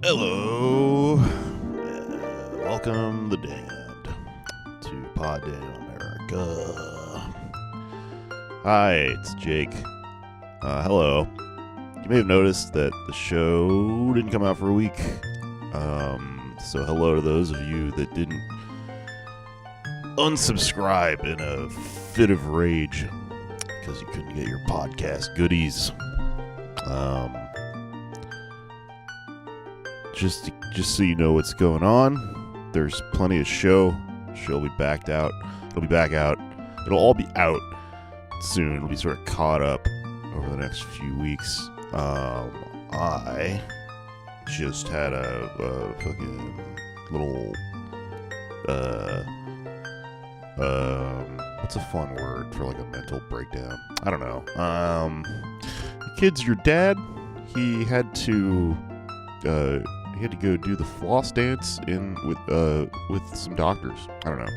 Hello, welcome the damned to Pod Damn America. Hi, it's Jake. Hello. You may have noticed that the show didn't come out for a week. So hello to those of you that didn't unsubscribe in a fit of rage because you couldn't get your podcast goodies. Just so you know what's going on, there's plenty of show. She'll be backed out. It'll be back out. It'll all be out soon. It'll be sort of caught up over the next few weeks. I just had a fucking little what's a fun word for like a mental breakdown? I don't know. The kid's your dad. He had to go do the floss dance with some doctors. I don't know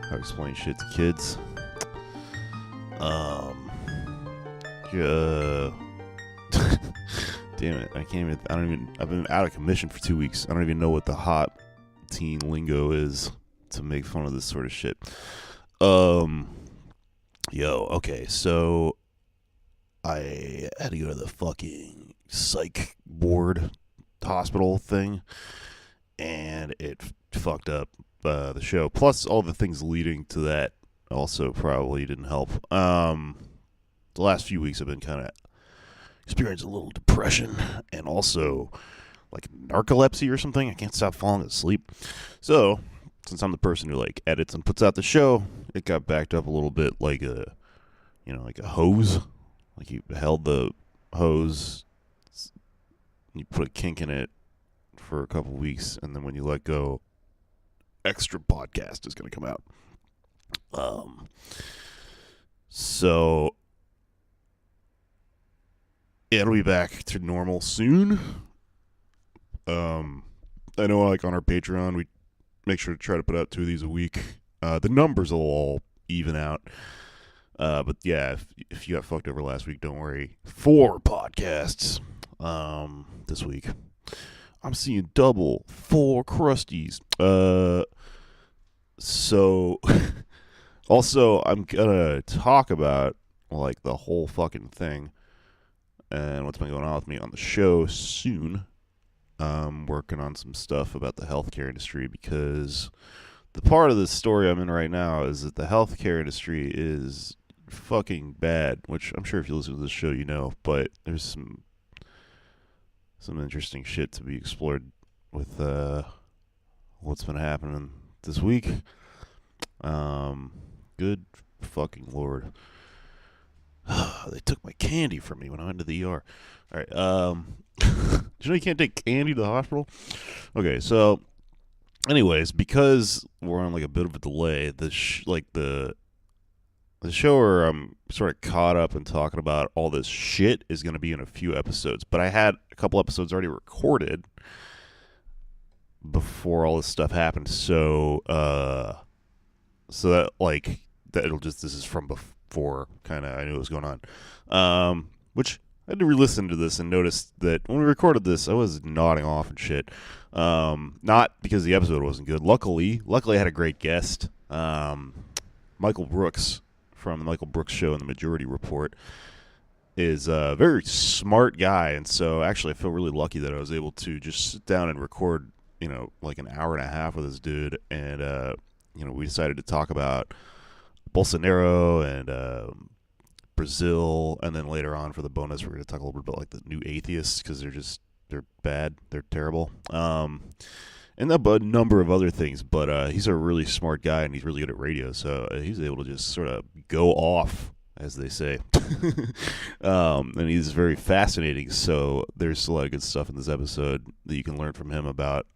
how to explain shit to kids. Yeah. Damn it! I've been out of commission for 2 weeks. I don't even know what the hot teen lingo is to make fun of this sort of shit. Okay, so I had to go to the fucking psych ward hospital thing, and it fucked up the show. Plus, all the things leading to that also probably didn't help. The last few weeks I've been kind of experiencing a little depression and also like narcolepsy or something. I can't stop falling asleep. So, since I'm the person who like edits and puts out the show, it got backed up a little bit like a hose. Like you held the hose, you put a kink in it for a couple weeks, and then when you let go, extra podcast is going to come out. So yeah, it'll be back to normal soon. I know, like on our Patreon, we make sure to try to put out 2 of these a week. The numbers will all even out. But yeah, if you got fucked over last week, don't worry. 4 podcasts this week. I'm seeing double 4 crusties. So also I'm gonna talk about like the whole fucking thing and what's been going on with me on the show soon. I'm working on some stuff about the healthcare industry because the part of the story I'm in right now is that the healthcare industry is fucking bad, which I'm sure if you listen to this show you know, but there's some interesting shit to be explored with what's been happening this week. Good fucking lord. They took my candy from me when I went to the ER. Alright, did you know you can't take candy to the hospital? Okay, so anyways, because we're on like a bit of a delay, the show where I'm sort of caught up and talking about all this shit is going to be in a few episodes. But I had a couple episodes already recorded before all this stuff happened. So that like this is from before kind of I knew what was going on. Which I had to re-listen to this and notice that when we recorded this, I was nodding off and shit. Not because the episode wasn't good. Luckily I had a great guest. Michael Brooks from the Michael Brooks Show and the Majority Report is a very smart guy, and so actually I feel really lucky that I was able to just sit down and record, like an hour and a half with this dude, and we decided to talk about Bolsonaro and Brazil, and then later on for the bonus we're going to talk a little bit about like the new atheists because they're bad, they're terrible. And a number of other things, but he's a really smart guy and he's really good at radio, so he's able to just sort of go off, as they say. And he's very fascinating, so there's a lot of good stuff in this episode that you can learn from him about,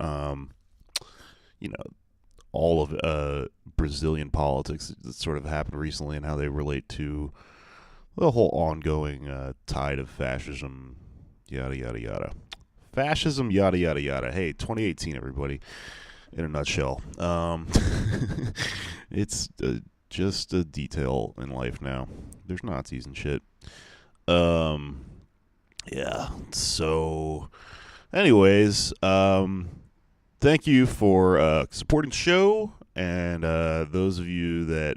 all of Brazilian politics that sort of happened recently and how they relate to the whole ongoing tide of fascism, yada, yada, yada. Fascism, yada, yada, yada. Hey, 2018, everybody, in a nutshell. It's just a detail in life now. There's Nazis and shit. Yeah, so Anyways, thank you for supporting the show, and those of you that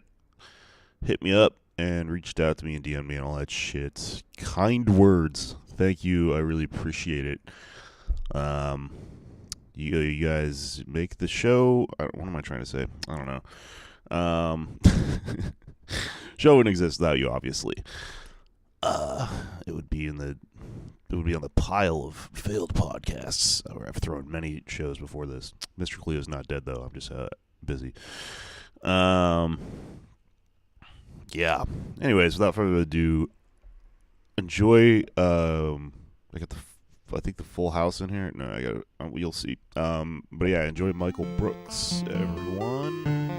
hit me up and reached out to me and DM'd me and all that shit. Kind words. Thank you. I really appreciate it. You guys make the show. What am I trying to say? I don't know. Show wouldn't exist without you, obviously. It would be on the pile of failed podcasts. I've thrown many shows before this. Mr. Cleo's not dead though. I'm just busy. Yeah. Anyways, without further ado, enjoy. I think the full house in here. No, I got it. You'll see. But yeah, enjoy Michael Brooks, everyone.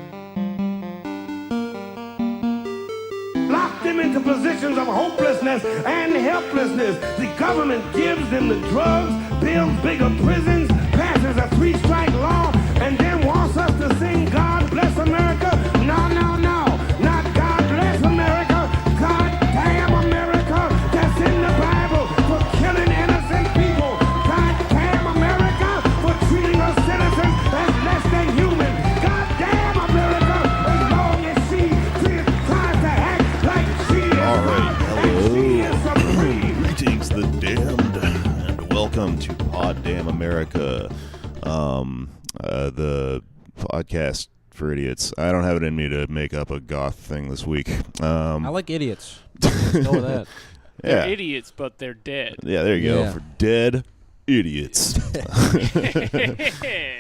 Lock them into positions of hopelessness and helplessness. The government gives them the drugs, builds bigger prisons, passes a 3-strike law, and then wants us to sing God Bless America. No, no, no. Not God Bless America. God damn America. That's in the Bible for killing innocent people. God damn America for treating us citizens as less than human. God damn America as long as she tries to act like she is. All right, hello. She is supreme. Greetings, the damned, and welcome to Pod Damn America, the podcast for idiots. I don't have it in me to make up a goth thing this week. I like idiots. Let's go with that. They're idiots, but they're dead. Yeah, there you go. For dead idiots.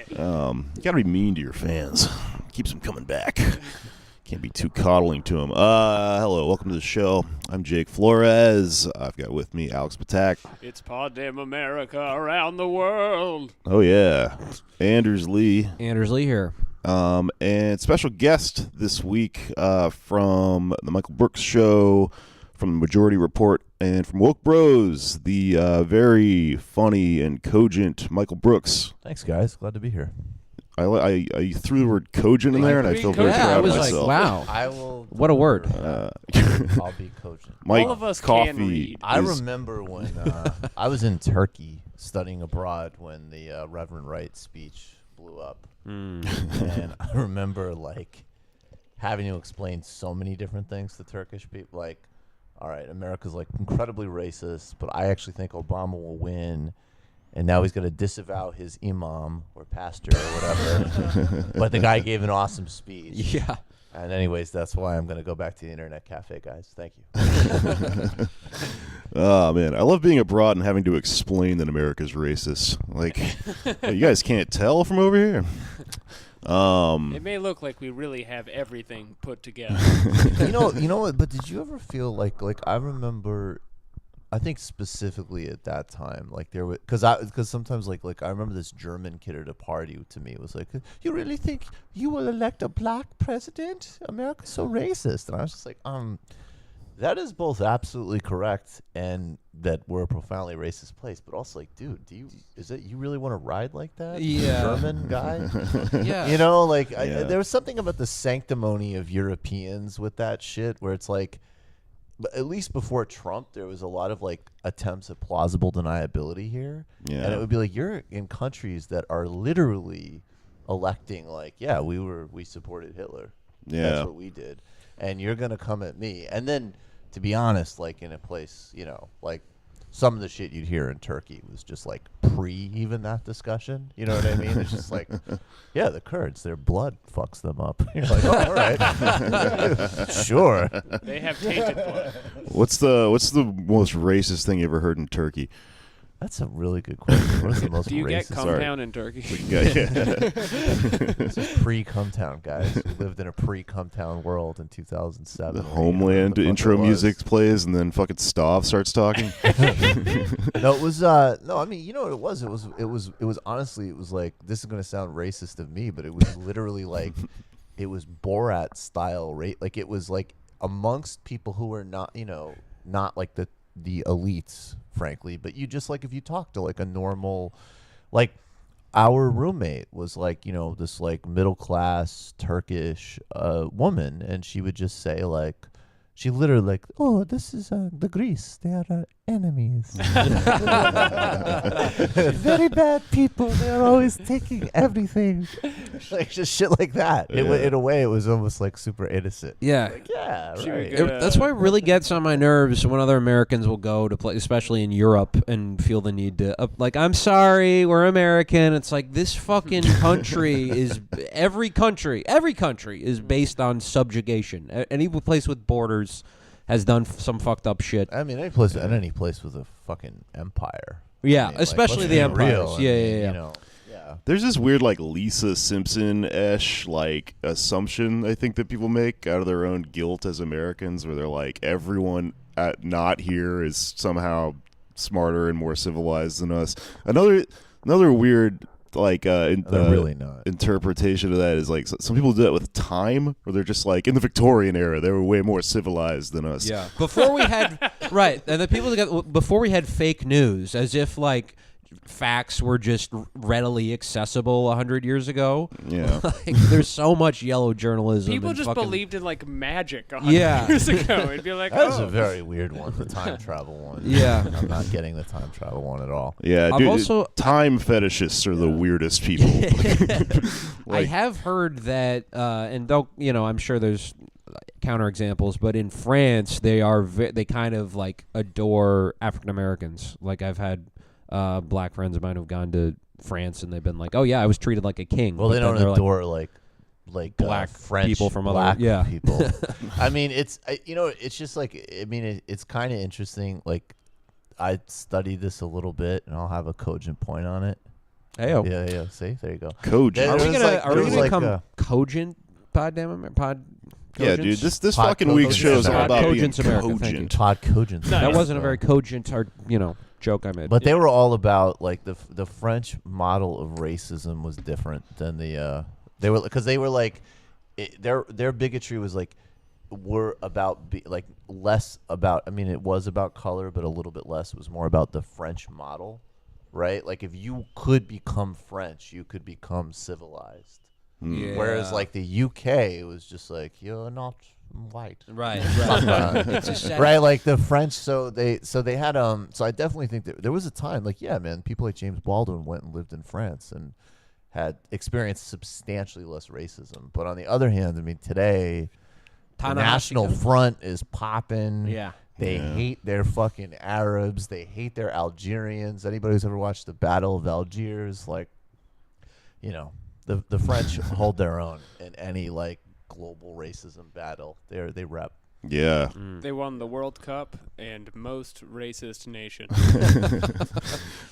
You gotta be mean to your fans. Keeps them coming back. Can't be too coddling to them. Hello, welcome to the show. I'm Jake Flores. I've got with me Alex Patak. It's Pod Damn America around the world. Oh yeah, Anders Lee. Anders Lee here. And special guest this week from the Michael Brooks Show, from the Majority Report, and from Woke Bros, the very funny and cogent Michael Brooks. Thanks, guys. Glad to be here. I threw the word cogent in there, and I feel very Yeah, I proud was of like, myself. wow. I will. What a word. I'll be cogent. Mike All of us Coffee can read. I is- remember when I was in Turkey studying abroad when the Reverend Wright speech blew up. And I remember, like, having to explain so many different things to Turkish people. Like, all right, America's, like, incredibly racist, but I actually think Obama will win. And now he's going to disavow his imam or pastor or whatever. But the guy gave an awesome speech. Yeah. And anyways, that's why I'm going to go back to the internet cafe, guys. Thank you. Oh, man. I love being abroad and having to explain that America's racist. Like, you guys can't tell from over here. It may look like we really have everything put together. you know what? But did you ever feel like I remember, I think specifically at that time, like there was, because sometimes like I remember this German kid at a party to me was like, "You really think you will elect a black president? America's so racist." And I was just like, that is both absolutely correct and that we're a profoundly racist place, but also like, dude, is it you really want to ride like that? Yeah. German guy. Yeah. You know, like Yeah. there was something about the sanctimony of Europeans with that shit where it's like, but at least before Trump, there was a lot of like attempts at plausible deniability here. Yeah. And it would be like, you're in countries that are literally electing like, yeah, we supported Hitler. Yeah. That's what we did. And you're going to come at me. And then, to be honest, like in a place, you know, like some of the shit you'd hear in Turkey was just like even that discussion. You know what I mean? It's just like, yeah, the Kurds, their blood fucks them up. You're like, oh, all right. Sure. They have tainted blood. What's the most racist thing you ever heard in Turkey? That's a really good question. What is the most Do you get racist? compound in Turkey? This is pre-Cumtown, guys. We lived in a pre-Cumtown world in 2007. The Homeland intro music plays, and then fucking Stav starts talking. No, it was no. I mean, you know what it was? It was honestly, it was like, this is gonna sound racist of me, but it was literally like, it was Borat style rate. Like it was like amongst people who were not, you know, not like the elites, frankly, but you just like, if you talk to like a normal, like our roommate was like, you know, this like middle class Turkish woman, and she would just say like, She literally like, oh, this is the Greece. They are our enemies. Very bad people. They're always taking everything. Like just shit like that. Yeah. In a way, it was almost like super innocent. Yeah. Like, yeah, She right. would go- That's why it really gets on my nerves when other Americans will go to play, especially in Europe, and feel the need to, like, I'm sorry, we're American. It's like this fucking country is, every country is based on subjugation. Any place with borders has done some fucked up shit. I mean, any place with a fucking empire. Yeah, I mean, especially let's the be empires. real. I Yeah, mean, yeah. You know, yeah. There's this weird like Lisa Simpson-ish like assumption I think that people make out of their own guilt as Americans, where they're like everyone not here is somehow smarter and more civilized than us. Another weird like They're really not. interpretation of that is like some people do that with time, where they're just like in the Victorian era they were way more civilized than us. Yeah. Before we had right, and the people that got before we had fake news, as if like facts were just readily accessible 100 years ago. Yeah. Like, there's so much yellow journalism. People and just fucking, believed in like magic 100 Yeah. years ago. It'd be like, That was oh, a very weird one, the time travel one. Yeah. I'm not getting the time travel one at all. Yeah, I've dude, also- time fetishists are the weirdest people. I have heard that, and don't I'm sure there's counterexamples, but in France they are they kind of like adore African Americans. Like I've had black friends of mine who've gone to France and they've been like, oh yeah, I was treated like a king. Well, But they then don't they're adore like black French people from other- black yeah. people. I mean, it's it's just like it's kind of interesting. Like I studied this a little bit, and I'll have a cogent point on it. Heyo. Yeah. See, there you go. Cogent. Are we There was gonna like- are we there was gonna like become a- cogent pod Yeah, dude, cogents? this Pod fucking week's cogents show is all America. about being Cogents America, thank you. cogent. Todd cogent. Nice. That wasn't a very cogent joke I made. But they were all about like the French model of racism was different than the they were like their bigotry was like were about like less about, I mean, it was about color, but a little bit less. It was more about the French model, right? Like if you could become French, you could become civilized. Yeah. Whereas like the UK, it was just like you're not white. right. It's a sad- Right, like the French. So they had So I definitely think that there was a time, like, yeah, man, people like James Baldwin went and lived in France and had experienced substantially less racism. But on the other hand, I mean, today the National Front is popping. Yeah. They hate their fucking Arabs. They hate their Algerians. Anybody who's ever watched the Battle of Algiers, like, the French hold their own in any like global racism battle. They rep. Yeah. they won the World Cup and most racist nation.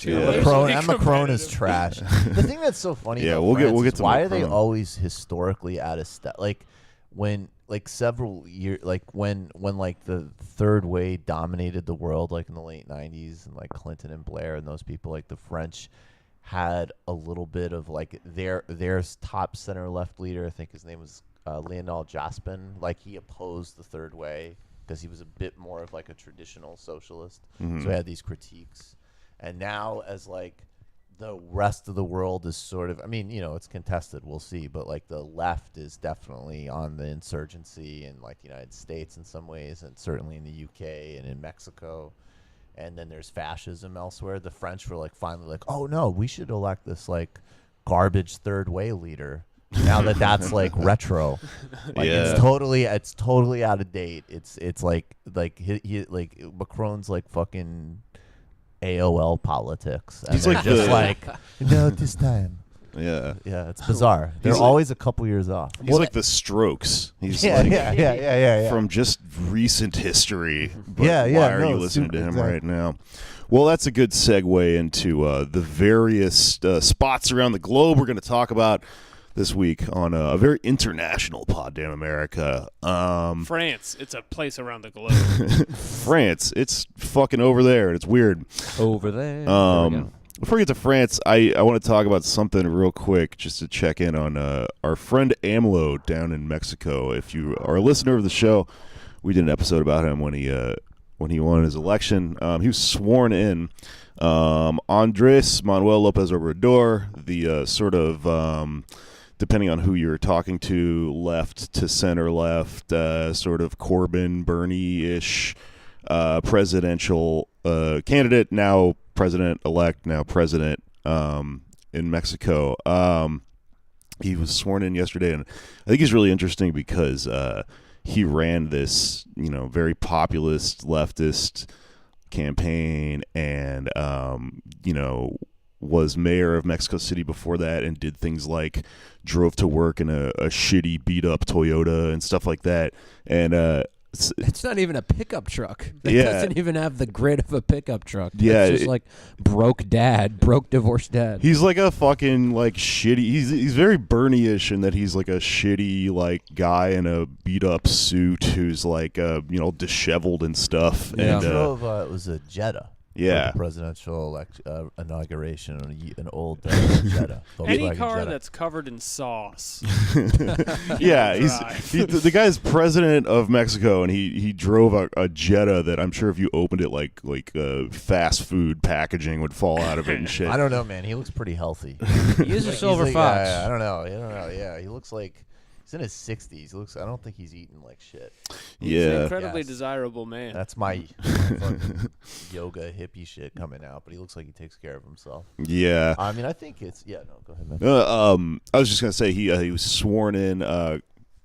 Yeah. Macron is trash. The thing that's so funny, Yeah, about we'll France get is to why are they Macron. always historically out of step? Like when like several years, like when like the third wave dominated the world, like in the late '90s, and like Clinton and Blair and those people, like the French had a little bit of like their top center left leader. I think his name was Lionel Jospin. Like he opposed the third way because he was a bit more of like a traditional socialist. So he had these critiques. And now as like the rest of the world is sort of, I mean, it's contested, we'll see, but like the left is definitely on the insurgency in like the United States in some ways, and certainly in the UK and in Mexico. And then there's fascism elsewhere. The French were like finally like, oh no, we should elect this like garbage third way leader. Now that's like retro, like Yeah. it's totally out of date. It's like he like Macron's like fucking AOL politics. And He's they're like just the- like no this time. Yeah. Yeah, it's bizarre. They're like- always a couple years off. He's like the Strokes. He's Yeah, like yeah. from just recent history. But Yeah, why are no, you listening to super- him exactly. right now? Well, that's a good segue into the various spots around the globe we're going to talk about this week on a very international Pod Damn America. France, it's a place around the globe. France, it's fucking over there, and it's weird. over there. There we go. Before we get to France, I want to talk about something real quick, just to check in on our friend AMLO down in Mexico. If you are a listener of the show, we did an episode about him when he won his election. He was sworn in. Andres Manuel Lopez Obrador, the sort of depending on who you're talking to, left to center left, sort of Corbyn, Bernie-ish presidential candidate, now president-elect, now president in Mexico. He was sworn in yesterday, and I think he's really interesting because he ran this, very populist leftist campaign, and was mayor of Mexico City before that, and did things like drove to work in a shitty beat up Toyota and stuff like that. And it's not even a pickup truck. It Yeah. doesn't even have the grid of a pickup truck. Yeah, It's just like broke divorced dad. he's like a fucking like shitty. He's very Bernie-ish in that he's like a shitty like guy in a beat up suit who's like disheveled and stuff. Yeah. And drove, it was a Jetta. Yeah. For the presidential inauguration, an old Jetta. Any Volkswagen car Jetta. that's covered in sauce. yeah, drive. the guy's president of Mexico, and he drove a Jetta that I'm sure if you opened it like fast food packaging would fall out of it and shit. I don't know, man. He looks pretty healthy. He is a silver He's fox. I don't know. Yeah, he looks like he's in his 60s. I don't think he's eating like shit. He's an Yeah. incredibly Yes. desirable man. That's my fucking yoga hippie shit coming out, but he looks like he takes care of himself. Yeah. I mean, I think it's no. Go ahead, man. I was just gonna say he was sworn in a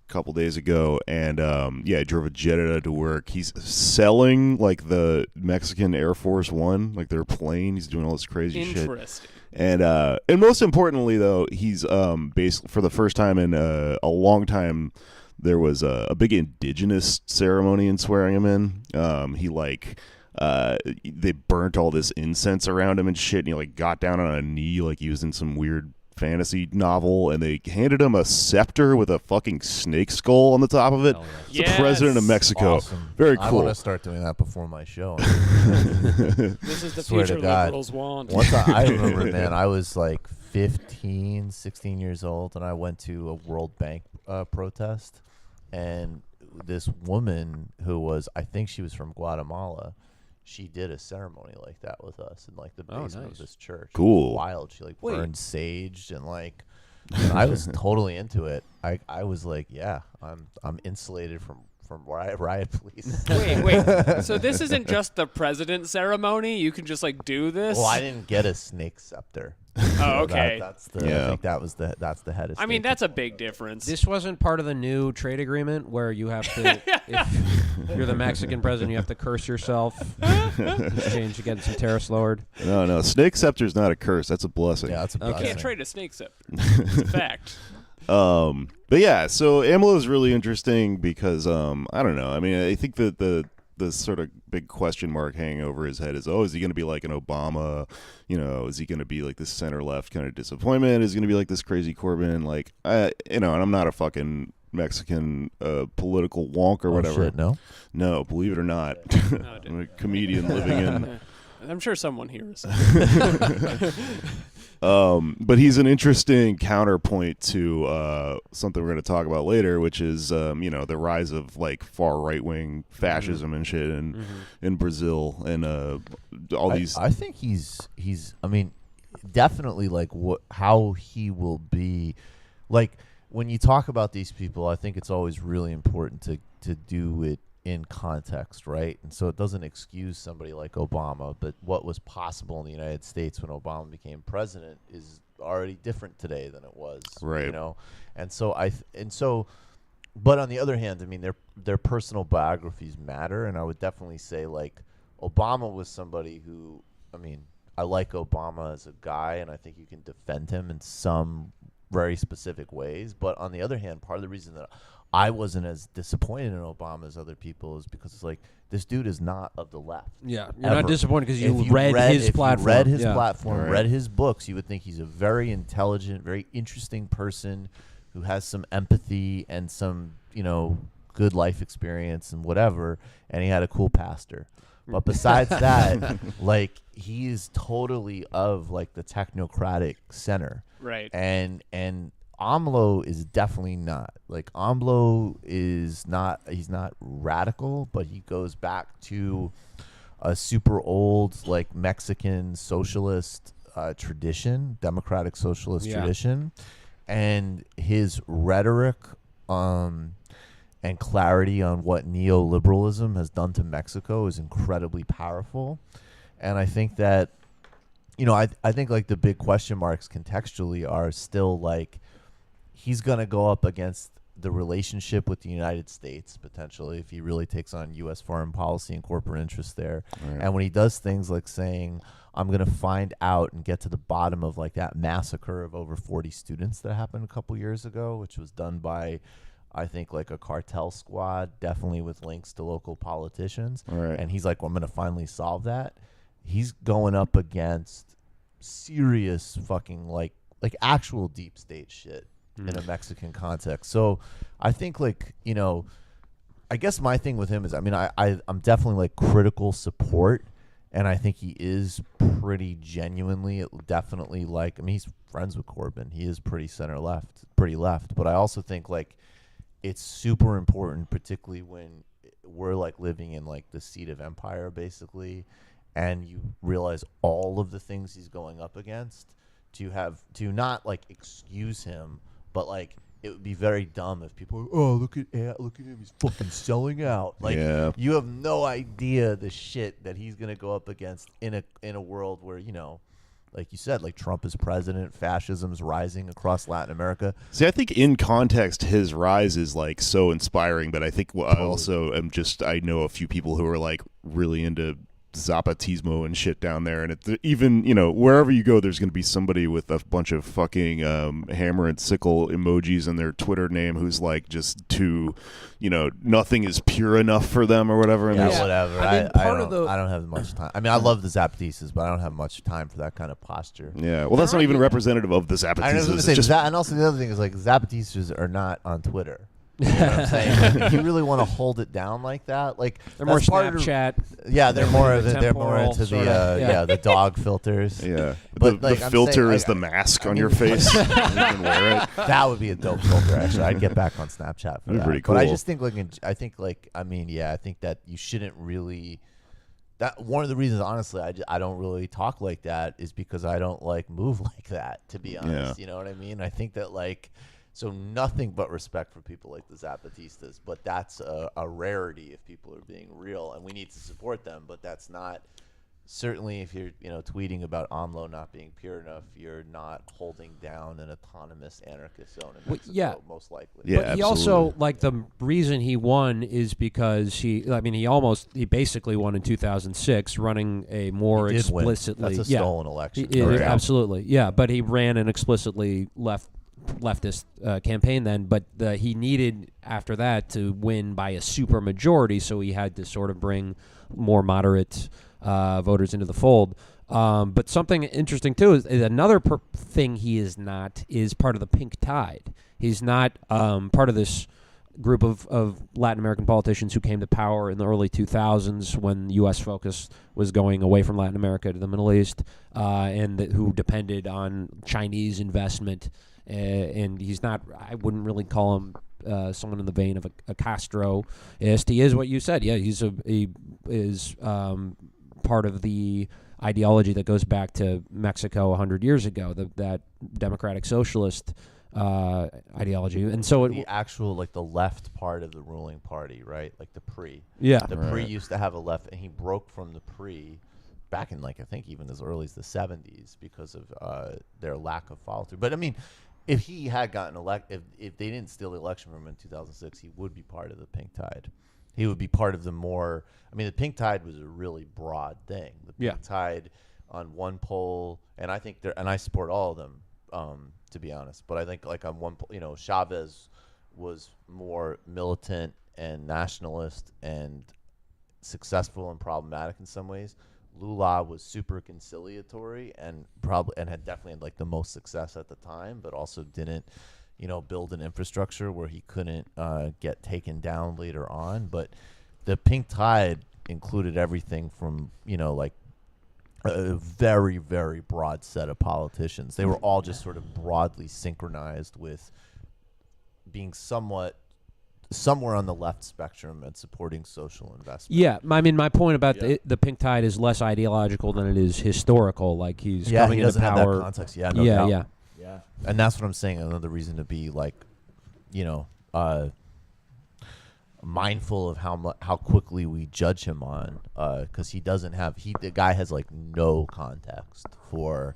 couple days ago, and he drove a Jetta to work. He's selling like the Mexican Air Force One, like their plane. He's doing all this crazy shit. Interesting. And most importantly, though, he's basically for the first time in a long time, there was a big indigenous ceremony in swearing him in. He they burnt all this incense around him and shit, and he like got down on a knee like he was in some weird fantasy novel, and they handed him a scepter with a fucking snake skull on the top of it. Hell yeah. It's the president of Mexico. Awesome. Very I cool. want to start doing that before my show. This is the Swear to future God. liberals want. Once I remember, man, I was like 15, 16 years old, and I went to a World Bank protest, and this woman who was, I think she was from Guatemala, she did a ceremony like that with us in like the Oh, basement nice. of this church. Cool. It was wild. She like burned sage and like. And I was totally into it. I was like, yeah, I'm insulated from riot police. Wait. So this isn't just the president ceremony? You can just like do this? Well, I didn't get a snake scepter. Oh, okay. That's the. Yeah. I think that's the head of. I mean, state. that's a big difference. This wasn't part of the new trade agreement where you have to, if you're the Mexican president, you have to curse yourself. Exchange to get some tariffs lowered. No, snake scepter's not a curse. That's a blessing. Yeah, that's a Okay. You blessing. can't trade a snake scepter. It's a fact. But yeah, so AMLO is really interesting because I don't know. I mean, I think that the sort of big question mark hanging over his head is, is he going to be like an Obama? Is he going to be like this center left kind of disappointment? Is he going to be like this crazy Corbyn? Like, and I'm not a fucking Mexican political wonk or whatever. Shit, no. No, believe it or not, No, I'm a comedian living in. I'm sure someone hears. But he's an interesting counterpoint to something we're going to talk about later, which is the rise of like far right wing fascism and shit in Brazil and all these. I think he's. I mean, definitely like how he will be, like when you talk about these people. I think it's always really important to do it in context, right? And so it doesn't excuse somebody like Obama, but what was possible in the United States when Obama became president is already different today than it was, Right. And so but on the other hand, I mean, their personal biographies matter, and I would definitely say like Obama was somebody who, I mean, I like Obama as a guy, and I think you can defend him in some very specific ways, but on the other hand, part of the reason that I wasn't as disappointed in Obama as other people is because it's like this dude is not of the left. Yeah, you're not Ever. disappointed because If you read his if platform. You read his Yeah. platform, Right. read his books, you would think he's a very intelligent, very interesting person who has some empathy and some, good life experience and whatever, and he had a cool pastor. But besides that, like he's totally of like the technocratic center. Right. And AMLO is definitely not. Like AMLO is not, he's not radical, but he goes back to a super old like Mexican socialist tradition, democratic socialist Yeah. tradition. and his rhetoric and clarity on what neoliberalism has done to Mexico is incredibly powerful. And I think that, I think like the big question marks contextually are still like, he's going to go up against the relationship with the United States, potentially, if he really takes on U.S. foreign policy and corporate interests there. Right. And when he does things like saying, I'm going to find out and get to the bottom of like that massacre of over 40 students that happened a couple years ago, which was done by, I think, like a cartel squad, definitely with links to local politicians. Right. And he's like, well, I'm going to finally solve that. He's going up against serious fucking like actual deep state shit in a Mexican context. So I think like, I guess my thing with him is, I mean, I'm definitely like critical support, and I think he is pretty genuinely, definitely like, I mean, he's friends with Corbyn. He is pretty pretty left. But I also think like it's super important, particularly when we're like living in like the seat of empire, basically, and you realize all of the things he's going up against, to not like excuse him, but like it would be very dumb if people are, oh, look at him, he's fucking selling out. Like, you have no idea the shit that he's gonna go up against in a world where, like you said, like Trump is president, fascism's rising across Latin America. See, I think in context, his rise is like so inspiring, but I think I also I know a few people who are like really into Zapatismo and shit down there, and even wherever you go, there's going to be somebody with a bunch of fucking hammer and sickle emojis in their Twitter name who's like just too, nothing is pure enough for them or whatever. And whatever. I don't have much time. I mean, I love the Zapatistas, but I don't have much time for that kind of posture. Yeah, well, that's not even representative of the Zapatistas. I was going to say, and also the other thing is like Zapatistas are not on Twitter. You know what I'm saying? Like, if you really want to hold it down like that, like they're more Snapchat. They're more into the dog filters. Yeah, but the filter is the mask on your face. You can wear it. That would be a dope filter. Actually, I'd get back on Snapchat for that. Pretty cool. But I just think I think that you shouldn't really. That one of the reasons, honestly, I don't really talk like that is because I don't like move like that. To be honest, you know what I mean. I think that like. So nothing but respect for people like the Zapatistas, but that's a rarity if people are being real, and we need to support them. But that's not certainly if you're tweeting about AMLO not being pure enough, you're not holding down an autonomous anarchist zone in Mexico, most likely. Yeah, but he also like the reason he won is because he basically won in 2006, running a more explicitly win. That's a stolen election. Absolutely, yeah. But he ran an explicitly leftist campaign then, but he needed after that to win by a super majority, so he had to sort of bring more moderate voters into the fold. But something interesting too is another thing he is not is part of the pink tide. He's not part of this group of Latin American politicians who came to power in the early 2000s when U.S. focus was going away from Latin America to the Middle East, and who depended on Chinese investment. And he's not, I wouldn't really call him someone in the vein of a Castro-ist. He is what you said. Yeah, he is part of the ideology that goes back to Mexico 100 years ago, that democratic socialist ideology. And so the actual, like the left part of the ruling party, right? Like the PRI. Yeah. The PRI used to have a left, and he broke from the PRI back in, like, I think even as early as the 70s because of their lack of follow-through. But, I mean, if he had gotten elected, if they didn't steal the election from him in 2006, he would be part of the pink tide. He would be part of the more, I mean, the pink tide was a really broad thing. The pink tide on one poll, and I think and I support all of them, to be honest. But I think like on one poll, Chavez was more militant and nationalist and successful and problematic in some ways. Lula was super conciliatory and had definitely had like the most success at the time, but also didn't, build an infrastructure where he couldn't get taken down later on. But the pink tide included everything from, like a very, very broad set of politicians. They were all just sort of broadly synchronized with being somewhere on the left spectrum and supporting social investment. Yeah, I mean, my point about the pink tide is less ideological than it is historical. Like he's coming into power. Have that context. Yeah, no doubt. Yeah. Yeah, and that's what I'm saying. Another reason to be like, you know, mindful of how quickly we judge him on, because the guy has like no context for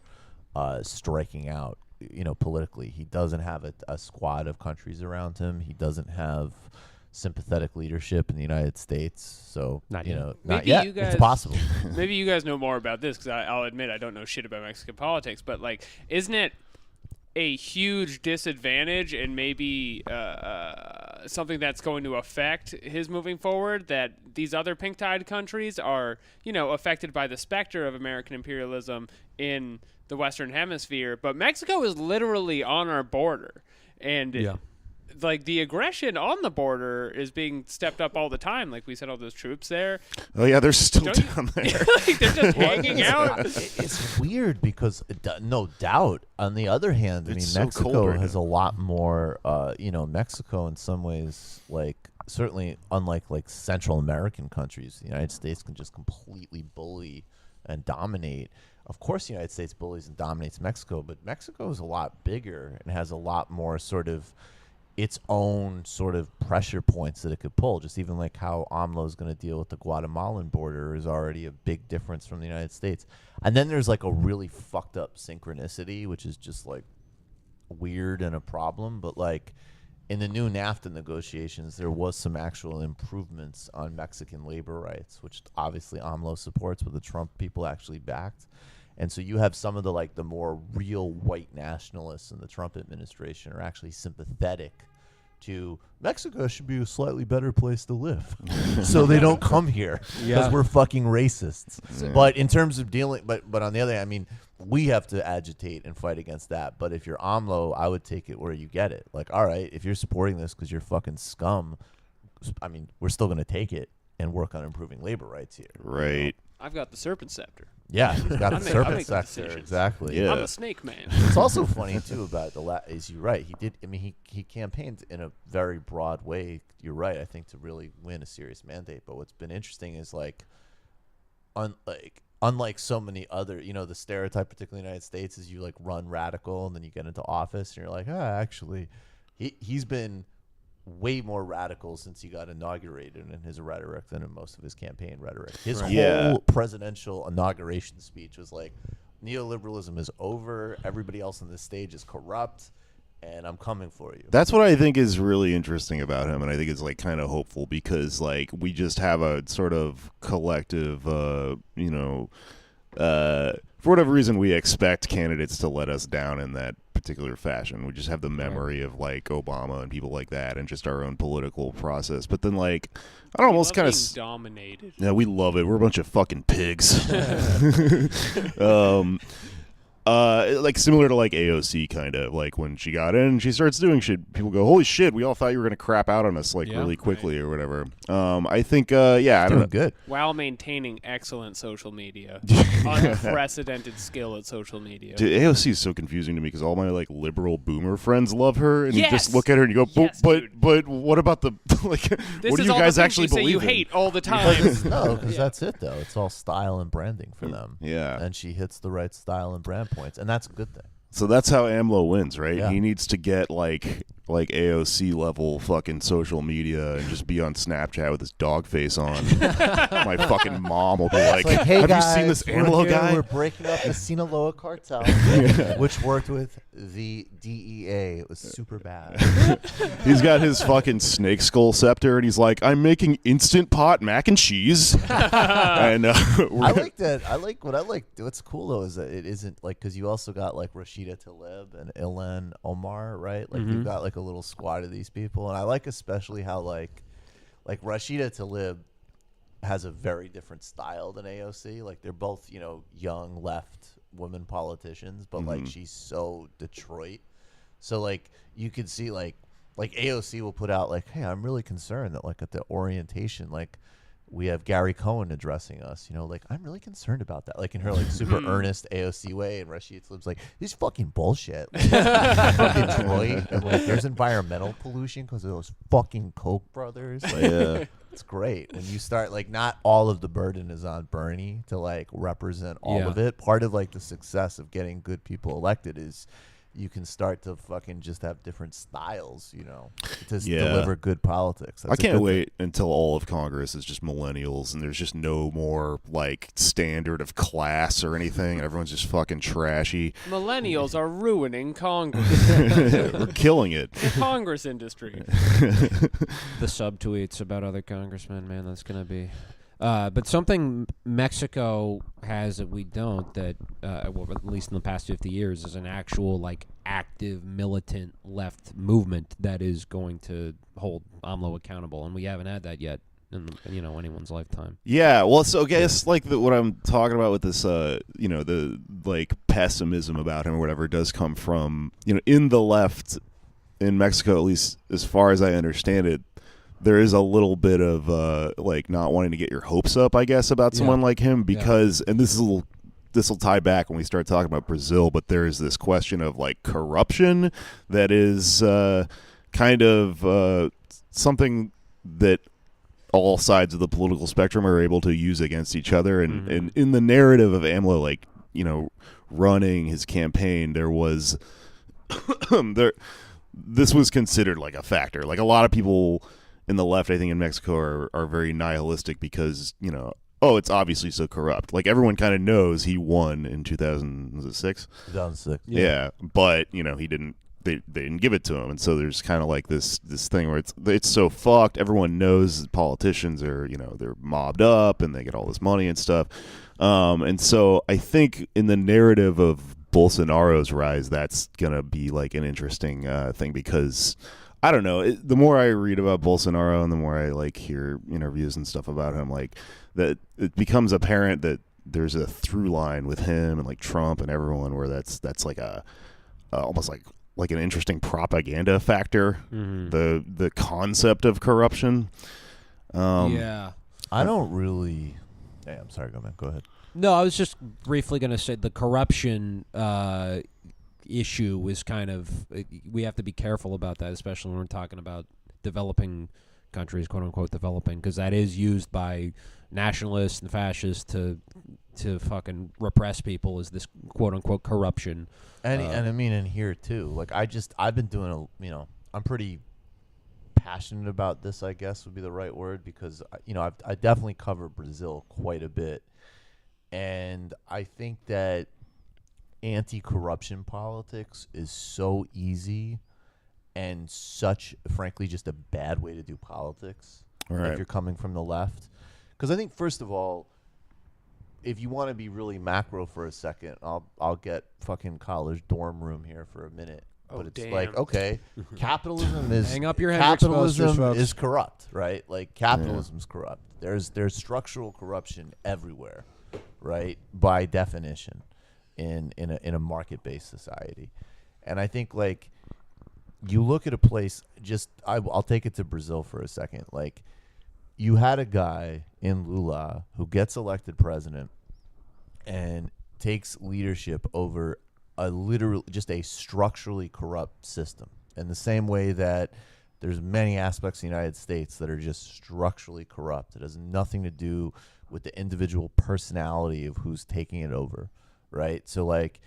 striking out, you know, politically. He doesn't have a squad of countries around him. He doesn't have sympathetic leadership in the United States. So not yet. It's possible. Maybe you guys know more about this, because I'll admit I don't know shit about Mexican politics. But like, isn't it a huge disadvantage and maybe something that's going to affect his moving forward, that these other pink-tide countries are, you know, affected by the specter of American imperialism in the Western Hemisphere, but Mexico is literally on our border, and like the aggression on the border is being stepped up all the time. Like we sent all those troops there. Oh yeah, they're still down there. Like they're just hanging out. It's weird because no doubt. On the other hand, I mean, so Mexico right has now. a lot more. You know, Mexico in some ways, like certainly unlike like Central American countries, the United States can just completely bully and dominate. Of course, the United States bullies and dominates Mexico, but Mexico is a lot bigger and has a lot more sort of its own sort of pressure points that it could pull. Just even like how AMLO is going to deal with the Guatemalan border is already a big difference from the United States. And then there's like a really fucked up synchronicity, which is just like weird and a problem. But like in the new NAFTA negotiations, there was some actual improvements on Mexican labor rights, which obviously AMLO supports, but the Trump people actually backed. And so you have some of the like the more real white nationalists in the Trump administration are actually sympathetic to Mexico should be a slightly better place to live, so they don't come here because we're fucking racists. But in terms of dealing, but on the other hand, I mean, we have to agitate and fight against that. But if you're AMLO, I would take it where you get it. Like, all right, if you're supporting this because you're fucking scum, I mean, we're still going to take it and work on improving labor rights here. Right. I've got the serpent scepter. Yeah, he's got the I serpent make the sector. decisions. Exactly. Yeah. I'm a snake man. It's also funny too about is you're right. He did. I mean, he campaigned in a very broad way. You're right. I think to really win a serious mandate. But what's been interesting is like, unlike so many other, you know, the stereotype, particularly in the United States, is you like run radical and then you get into office and you're like, actually, he's been way more radical since he got inaugurated in his rhetoric than in most of his campaign rhetoric. His whole presidential inauguration speech was like, neoliberalism is over, everybody else on this stage is corrupt, and I'm coming for you. That's what I think is really interesting about him, and I think it's like kind of hopeful because like we just have a sort of collective, for whatever reason, we expect candidates to let us down in that particular fashion. We just have the memory of like Obama and people like that, and just our own political process. But then, like, I almost kind of dominated. Yeah, we love it. We're a bunch of fucking pigs. Like similar to like AOC, kind of like when she got in, she starts doing shit. People go, "Holy shit! We all thought you were gonna crap out on us like really quickly or whatever." I think, I don't know. Good. While maintaining excellent social media, unprecedented skill at social media. Dude, AOC is so confusing to me because all my like liberal boomer friends love her, and you Yes! just look at her and you go, Yes, but what about the like? This what do is you all guys the things actually you say believe you in? hate all the time. No, because that's it though. It's all style and branding for them. Yeah. And she hits the right style and brand points, and that's a good thing. So that's how AMLO wins, right? Yeah. He needs to get like AOC level fucking social media and just be on Snapchat with his dog face on. My fucking mom will be like, It's like, hey "Have guys, you seen this we're AMLO here, guy?" We're breaking up the Sinaloa cartel, which worked with the DEA. It was super bad. He's got his fucking snake skull scepter, and he's like, "I'm making instant pot mac and cheese." And I like that. What's cool though is that it isn't like, because you also got like Rashida Tlaib and Ilhan Omar, right? Like you've got like a little squad of these people, and I like especially how like Rashida Tlaib has a very different style than AOC. Like they're both, you know, young left women politicians, but like she's so Detroit. So like you could see like AOC will put out like, "Hey, I'm really concerned that like at the orientation, like we have Gary Cohen addressing us, you know, like I'm really concerned about that." Like in her like super earnest AOC way, and Rashida Tlaib's like, "This is fucking bullshit." Like, from Detroit, and like there's environmental pollution because of those fucking Koch brothers. Like, yeah. it's great when you start like not all of the burden is on Bernie to like represent all of it. Part of like the success of getting good people elected is you can start to fucking just have different styles, to Yeah. deliver good politics. That's I a can't good wait until all of Congress is just millennials and there's just no more like standard of class or anything. And everyone's just fucking trashy. Millennials are ruining Congress. We're killing it. The Congress industry. The subtweets about other congressmen, man, that's gonna be. But something Mexico has that we don't, that well, at least in the past 50 years, is an actual like active militant left movement that is going to hold AMLO accountable, and we haven't had that yet in anyone's lifetime. Yeah, well, so I guess like what I'm talking about with this, the like pessimism about him or whatever does come from, in the left in Mexico, at least as far as I understand it. There is a little bit of like not wanting to get your hopes up, I guess, about someone like him because, and this will tie back when we start talking about Brazil, but there is this question of like corruption that is kind of something that all sides of the political spectrum are able to use against each other, and in the narrative of AMLO, like running his campaign, there was this was considered like a factor. Like a lot of people in the left, I think, in Mexico are very nihilistic because, it's obviously so corrupt. Like, everyone kind of knows he won in 2006. 2006. Yeah. But, he didn't, they didn't give it to him. And so there's kind of like this thing where it's so fucked. Everyone knows politicians are, they're mobbed up and they get all this money and stuff. And so I think in the narrative of Bolsonaro's rise, that's going to be like an interesting thing because I don't know. The more I read about Bolsonaro and the more I like hear interviews and stuff about him, like that it becomes apparent that there's a through line with him and like Trump and everyone where that's like a almost like an interesting propaganda factor. The concept of corruption. Yeah. I don't really. Hey, I'm sorry, go ahead. No, I was just briefly going to say the corruption issue is kind of, we have to be careful about that, especially when we're talking about developing countries, quote unquote developing, because that is used by nationalists and fascists to fucking repress people, is this quote unquote corruption. And I mean in here too, like I've been doing I'm pretty passionate about this, I guess would be the right word, because I definitely cover Brazil quite a bit, and I think that anti-corruption politics is so easy and such, frankly, just a bad way to do politics. Right. If you're coming from the left, because I think first of all, if you want to be really macro for a second, I'll get fucking college dorm room here for a minute. But it's damn. like, okay, capitalism is Hang up your Hendrix posters, capitalism folks. is corrupt, right? Like capitalism's corrupt. There's structural corruption everywhere, right? By definition, in a market-based society. And I think like you look at a place, I'll take it to Brazil for a second. Like you had a guy in Lula who gets elected president and takes leadership over just a structurally corrupt system. In the same way that there's many aspects of the United States that are just structurally corrupt. It has nothing to do with the individual personality of who's taking it over, right? So like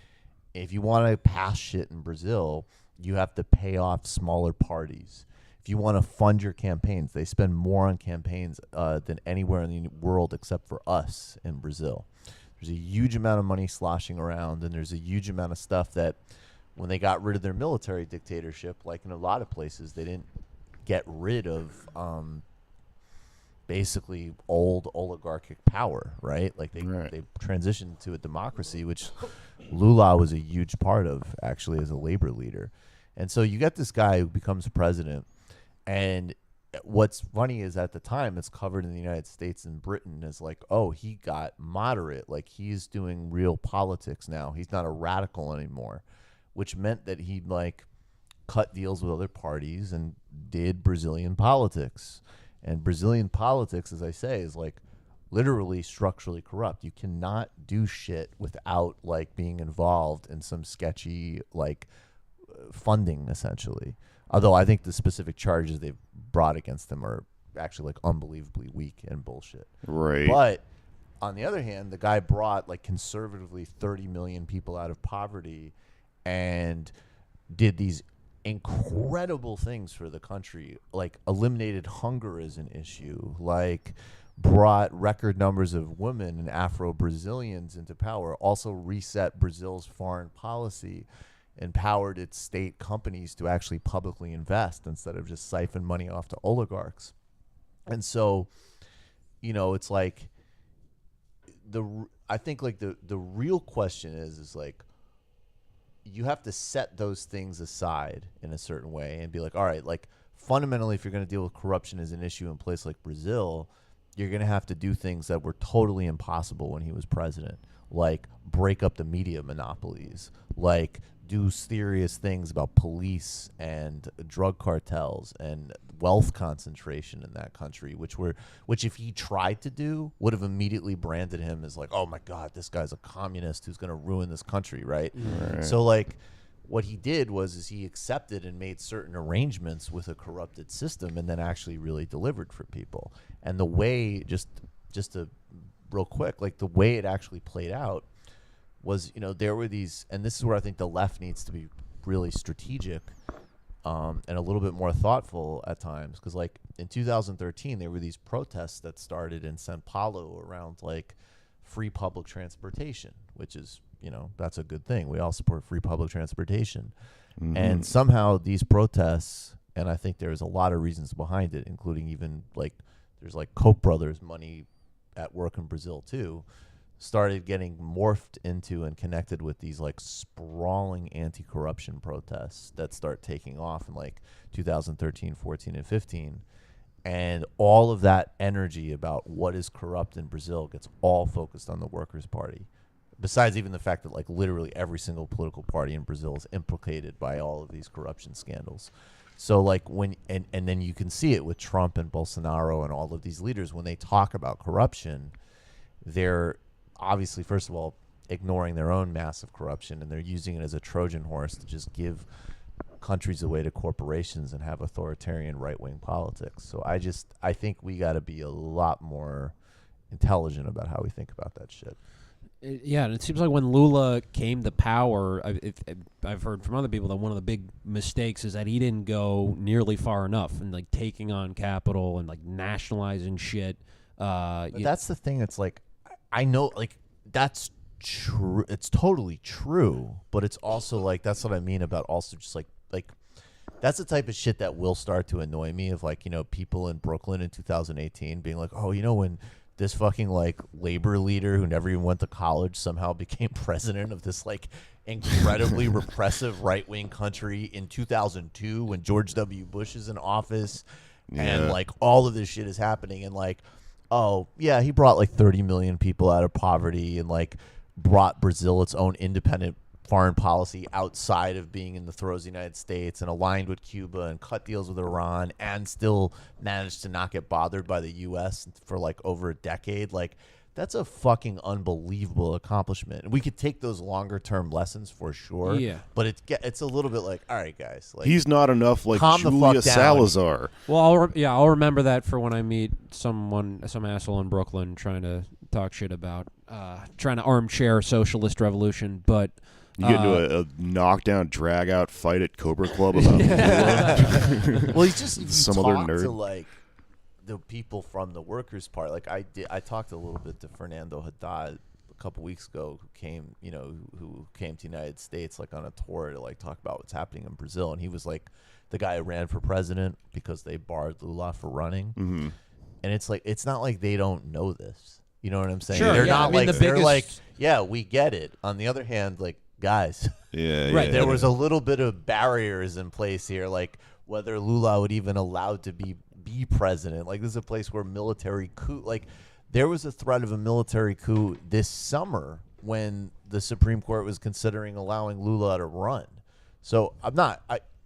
if you want to pass shit in Brazil, you have to pay off smaller parties. If you want to fund your campaigns, they spend more on campaigns than anywhere in the world except for us in Brazil. There's a huge amount of money sloshing around, and there's a huge amount of stuff that when they got rid of their military dictatorship, like in a lot of places, they didn't get rid of basically old oligarchic power, right? Like they transitioned to a democracy, which Lula was a huge part of, actually, as a labor leader. And so you get this guy who becomes president, and what's funny is at the time it's covered in the United States and Britain as like, oh, he got moderate, like he's doing real politics now. He's not a radical anymore, which meant that he'd like cut deals with other parties and did Brazilian politics. And Brazilian politics, as I say, is like literally structurally corrupt. You cannot do shit without like being involved in some sketchy like funding, essentially. Although I think the specific charges they've brought against him are actually like unbelievably weak and bullshit. Right. But on the other hand, the guy brought like conservatively 30 million people out of poverty and did these incredible things for the country, like eliminated hunger as an issue, like brought record numbers of women and Afro-Brazilians into power, also reset Brazil's foreign policy, empowered its state companies to actually publicly invest instead of just siphon money off to oligarchs. And so, it's like I think like the real question is like, you have to set those things aside in a certain way and be like, all right, like fundamentally, if you're going to deal with corruption as an issue in a place like Brazil, you're going to have to do things that were totally impossible when he was president, like break up the media monopolies, like do serious things about police and drug cartels and wealth concentration in that country, which if he tried to do, would have immediately branded him as like, oh my God, this guy's a communist who's going to ruin this country, right? So like what he did is he accepted and made certain arrangements with a corrupted system and then actually really delivered for people. And the way, just to real quick, like the way it actually played out was, there were these, and this is where I think the left needs to be really strategic and a little bit more thoughtful at times. Because like in 2013, there were these protests that started in Sao Paulo around like free public transportation, which is, that's a good thing. We all support free public transportation. Mm-hmm. And somehow these protests, and I think there's a lot of reasons behind it, including even like there's like Koch brothers money at work in Brazil too, started getting morphed into and connected with these like sprawling anti-corruption protests that start taking off in like 2013, 14, and 15. And all of that energy about what is corrupt in Brazil gets all focused on the Workers' Party. Besides even the fact that like literally every single political party in Brazil is implicated by all of these corruption scandals. So like and then you can see it with Trump and Bolsonaro and all of these leaders, when they talk about corruption, they're obviously, first of all, ignoring their own massive corruption, and they're using it as a Trojan horse to just give countries away to corporations and have authoritarian right-wing politics. So I think we got to be a lot more intelligent about how we think about that shit. Yeah, and it seems like when Lula came to power, I've heard from other people that one of the big mistakes is that he didn't go nearly far enough in like taking on capital and like nationalizing shit. But that's the thing. It's like, I know, like, that's true. It's totally true. But it's also like, that's what I mean about also just like that's the type of shit that will start to annoy me, of like, people in Brooklyn in 2018 being like, oh, when this fucking like labor leader who never even went to college somehow became president of this like incredibly repressive right-wing country in 2002 when George W. Bush is in office. Yeah. And like all of this shit is happening, and like, oh, yeah, he brought like 30 million people out of poverty and like brought Brazil its own independent foreign policy outside of being in the throes of the United States, and aligned with Cuba and cut deals with Iran, and still managed to not get bothered by the U.S. for like over a decade. Like, that's a fucking unbelievable accomplishment. And we could take those longer term lessons for sure. Yeah. But it's a little bit like, all right, guys. Like, he's not enough like Julia Salazar. Well, I'll remember that for when I meet some asshole in Brooklyn trying to talk shit about trying to armchair socialist revolution. But you get into a knockdown, drag out fight at Cobra Club about well, he's just some other nerd. To like the people from the Workers' Party. Like I talked a little bit to Fernando Haddad a couple weeks ago, who came to the United States like on a tour to like talk about what's happening in Brazil, and he was like the guy who ran for president because they barred Lula for running. Mm-hmm. And it's like, it's not like they don't know this. You know what I'm saying? Sure, they're yeah, not like they're like, yeah, we get it. On the other hand, like, guys, right, there was a little bit of barriers in place here, like whether Lula would even allowed to be president. Like, this is a place where military coup, like there was a threat of a military coup this summer when the Supreme Court was considering allowing Lula to run. So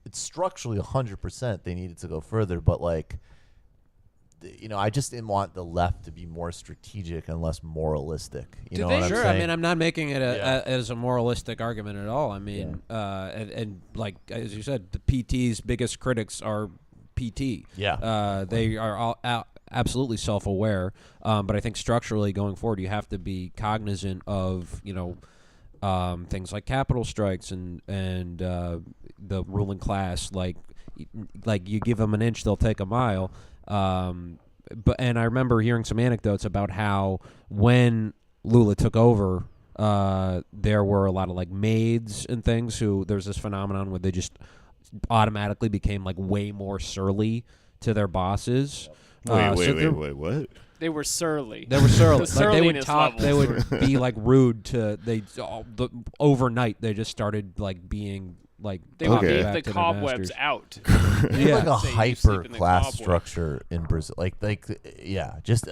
it's structurally 100% they needed to go further, but like, I just didn't want the left to be more strategic and less moralistic. You know what I'm saying? I mean, I'm not making it as a moralistic argument at all. I mean, and like as you said, the PT's biggest critics are PT. Yeah. They are all absolutely self-aware. But I think structurally going forward, you have to be cognizant of, things like capital strikes and the ruling class, like you give them an inch, they'll take a mile. And I remember hearing some anecdotes about how when Lula took over, there were a lot of like maids and things who there's this phenomenon where they just automatically became like way more surly to their bosses. Wait, what? They were surly. They were surly. The Like they would surliness talk. They levels would be like rude to overnight. They just started like being like They talking would back keep to the their cobwebs masters. out. Yeah. Like a Say you hyper sleep in the class cobweb. structure in Brazil. Just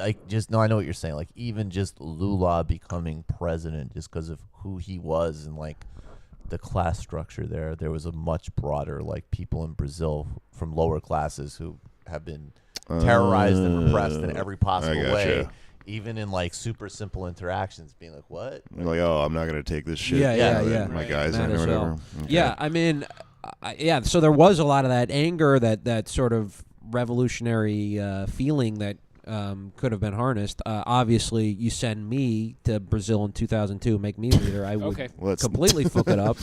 no, I know what you're saying. Like even just Lula becoming president, just because of who he was and like the class structure there was a much broader like people in Brazil from lower classes who have been terrorized and repressed in every possible gotcha. way. Even in like super simple interactions, being like, "What?" You're like, oh, I'm not gonna take this shit. Yeah. My Right. guys Might in or as whatever. well. Okay. Yeah, I mean, so there was a lot of that anger, that sort of revolutionary feeling that could have been harnessed. Obviously, you send me to Brazil in 2002, make me leader, I would Okay. completely fuck it up.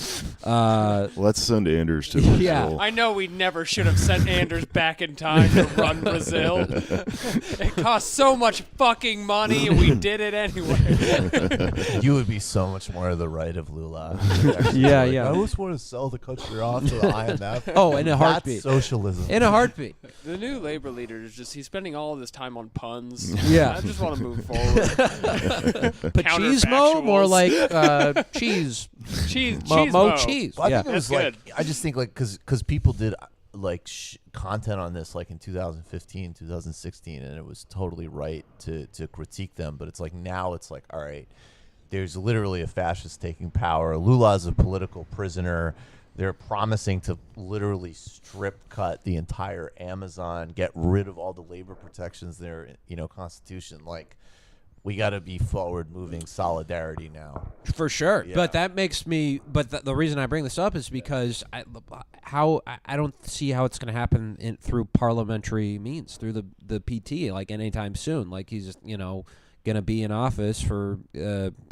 Let's send Anders to Brazil. Yeah. I know we never should have sent Anders back in time to run Brazil. It cost so much fucking money, and we did it anyway. You would be so much more to the right of Lula. Yeah, Like, yeah. I just want to sell the country off to the IMF. Oh, in a heartbeat. That's socialism. In a heartbeat. The new labor leader is just—he's spending all of this time on puns. Yeah. I just want to move forward. Machismo, more like cheese. cheese, Mo cheese, cheese. Well, I Yeah. think it was That's like I just think like because people did like content on this like in 2015, 2016, and it was totally right to critique them. But it's like now it's like, all right, there's literally a fascist taking power. Lula's a political prisoner. They're promising to literally strip cut the entire Amazon, get rid of all the labor protections there, Constitution. Like, we got to be forward-moving solidarity now. For sure, Yeah. but that makes me. But the reason I bring this up is because I don't see how it's going to happen through parliamentary means, through the PT, like anytime soon. Like he's going to be in office for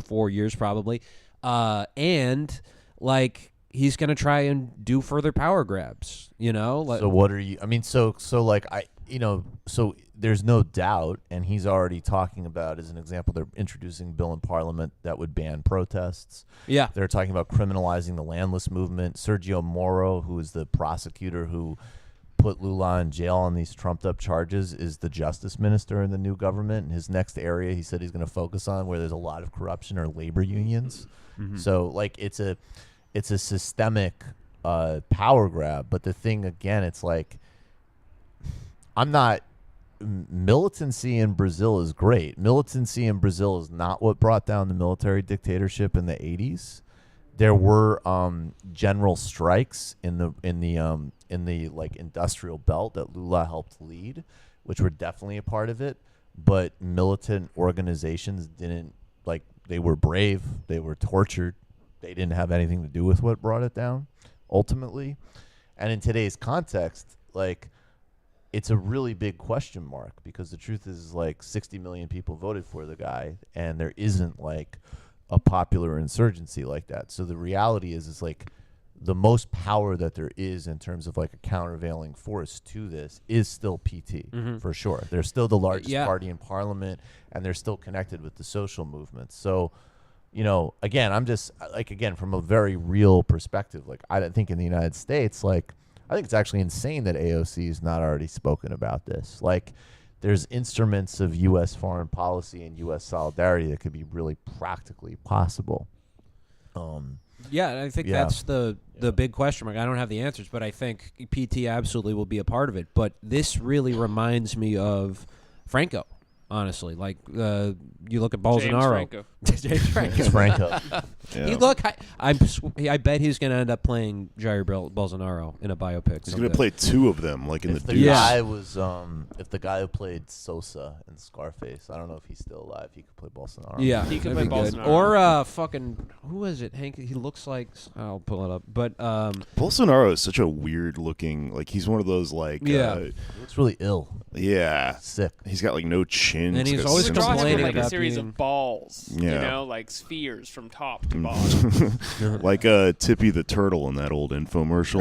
4 years probably, and like he's going to try and do further power grabs. Like, So what are you? I mean, so like so there's no doubt, and he's already talking about, as an example, they're introducing a bill in Parliament that would ban protests. yeah, They're talking about criminalizing the landless movement. Sergio Moro, who is the prosecutor who put Lula in jail on these trumped-up charges, is the justice minister in the new government. And his next area, he said he's going to focus on where there's a lot of corruption are labor unions. Mm-hmm. So, like, it's a systemic power grab. But the thing, again, it's like, militancy in Brazil is great. Militancy in Brazil is not what brought down the military dictatorship in the 80s. There were general strikes in the like industrial belt that Lula helped lead, which were definitely a part of it. But militant organizations didn't, like, they were brave, they were tortured, they didn't have anything to do with what brought it down ultimately. And in today's context, like, it's a really big question mark, because the truth is, like, 60 million people voted for the guy, and there isn't like a popular insurgency like that. So the reality is like the most power that there is in terms of like a countervailing force to this is still PT, for sure. They're still the largest party in parliament, and they're still connected with the social movement. So, again, I'm just like, again, from a very real perspective, like, I don't think in the United States, like, I think it's actually insane that AOC has not already spoken about this. Like, there's instruments of U.S. foreign policy and U.S. solidarity that could be really practically possible. Yeah, and I think that's the big question mark. I don't have the answers, but I think PT absolutely will be a part of it. But this really reminds me of Franco, honestly. Like, you look at Bolsonaro. James Franco. It's Franco. Yeah. He look, I bet he's going to end up playing Jair Bolsonaro in a biopic. He's going to play two of them, like in If the the Deuce. guy was, if the guy who played Sosa in Scarface, I don't know if he's still alive, he could play Bolsonaro. Yeah, He could that'd play be good. Bolsonaro. Or fucking, who is it? Hank. He looks like, I'll pull it up. But Bolsonaro is such a weird looking, like, he's one of those, like, Yeah. He looks really ill, yeah. sick. He's got like no chin. And he's got always We symbols draw him complaining from like a about series being- of balls, Yeah. like spheres from top to bottom. Like Tippy the turtle in that old infomercial.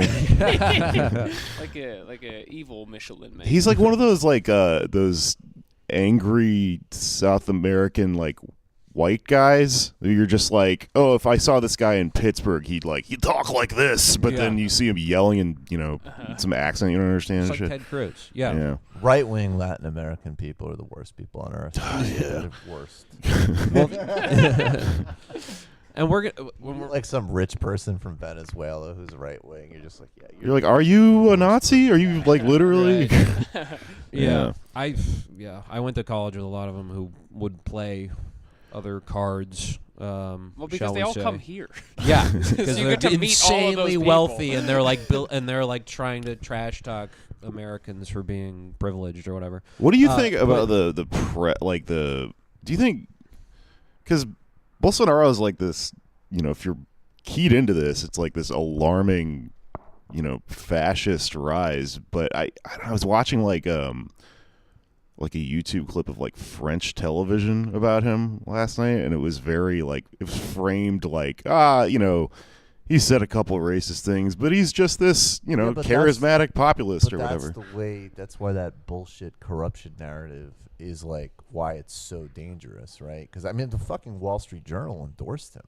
like a evil Michelin man. He's like one of those angry South American like white guys. You're just like, oh, if I saw this guy in Pittsburgh, he'd talk like this, but then you see him yelling in some accent you don't understand. It's And like shit. Ted Cruz. Yeah. Yeah. Right-wing Latin American people are the worst people on earth. They're the worst. And when we're Like some rich person from Venezuela who's right-wing. You're just like, yeah. You're like, are you a Nazi? Are you like literally? Yeah. I went to college with a lot of them who would play other cards. Well, because shall they we all say. come here. Yeah, So because you they're get to meet all of those insanely people. wealthy, and they're like trying to trash talk Americans for being privileged or whatever. What do you think about do you think, because Bolsonaro is like this, if you're keyed into this, it's like this alarming, fascist rise. But I was watching like a YouTube clip of like French television about him last night, and it was very it was framed like, he said a couple of racist things, but he's just this, but charismatic populist or But whatever. that's why that bullshit corruption narrative is like why it's so dangerous, right? Because I mean, the fucking Wall Street Journal endorsed him,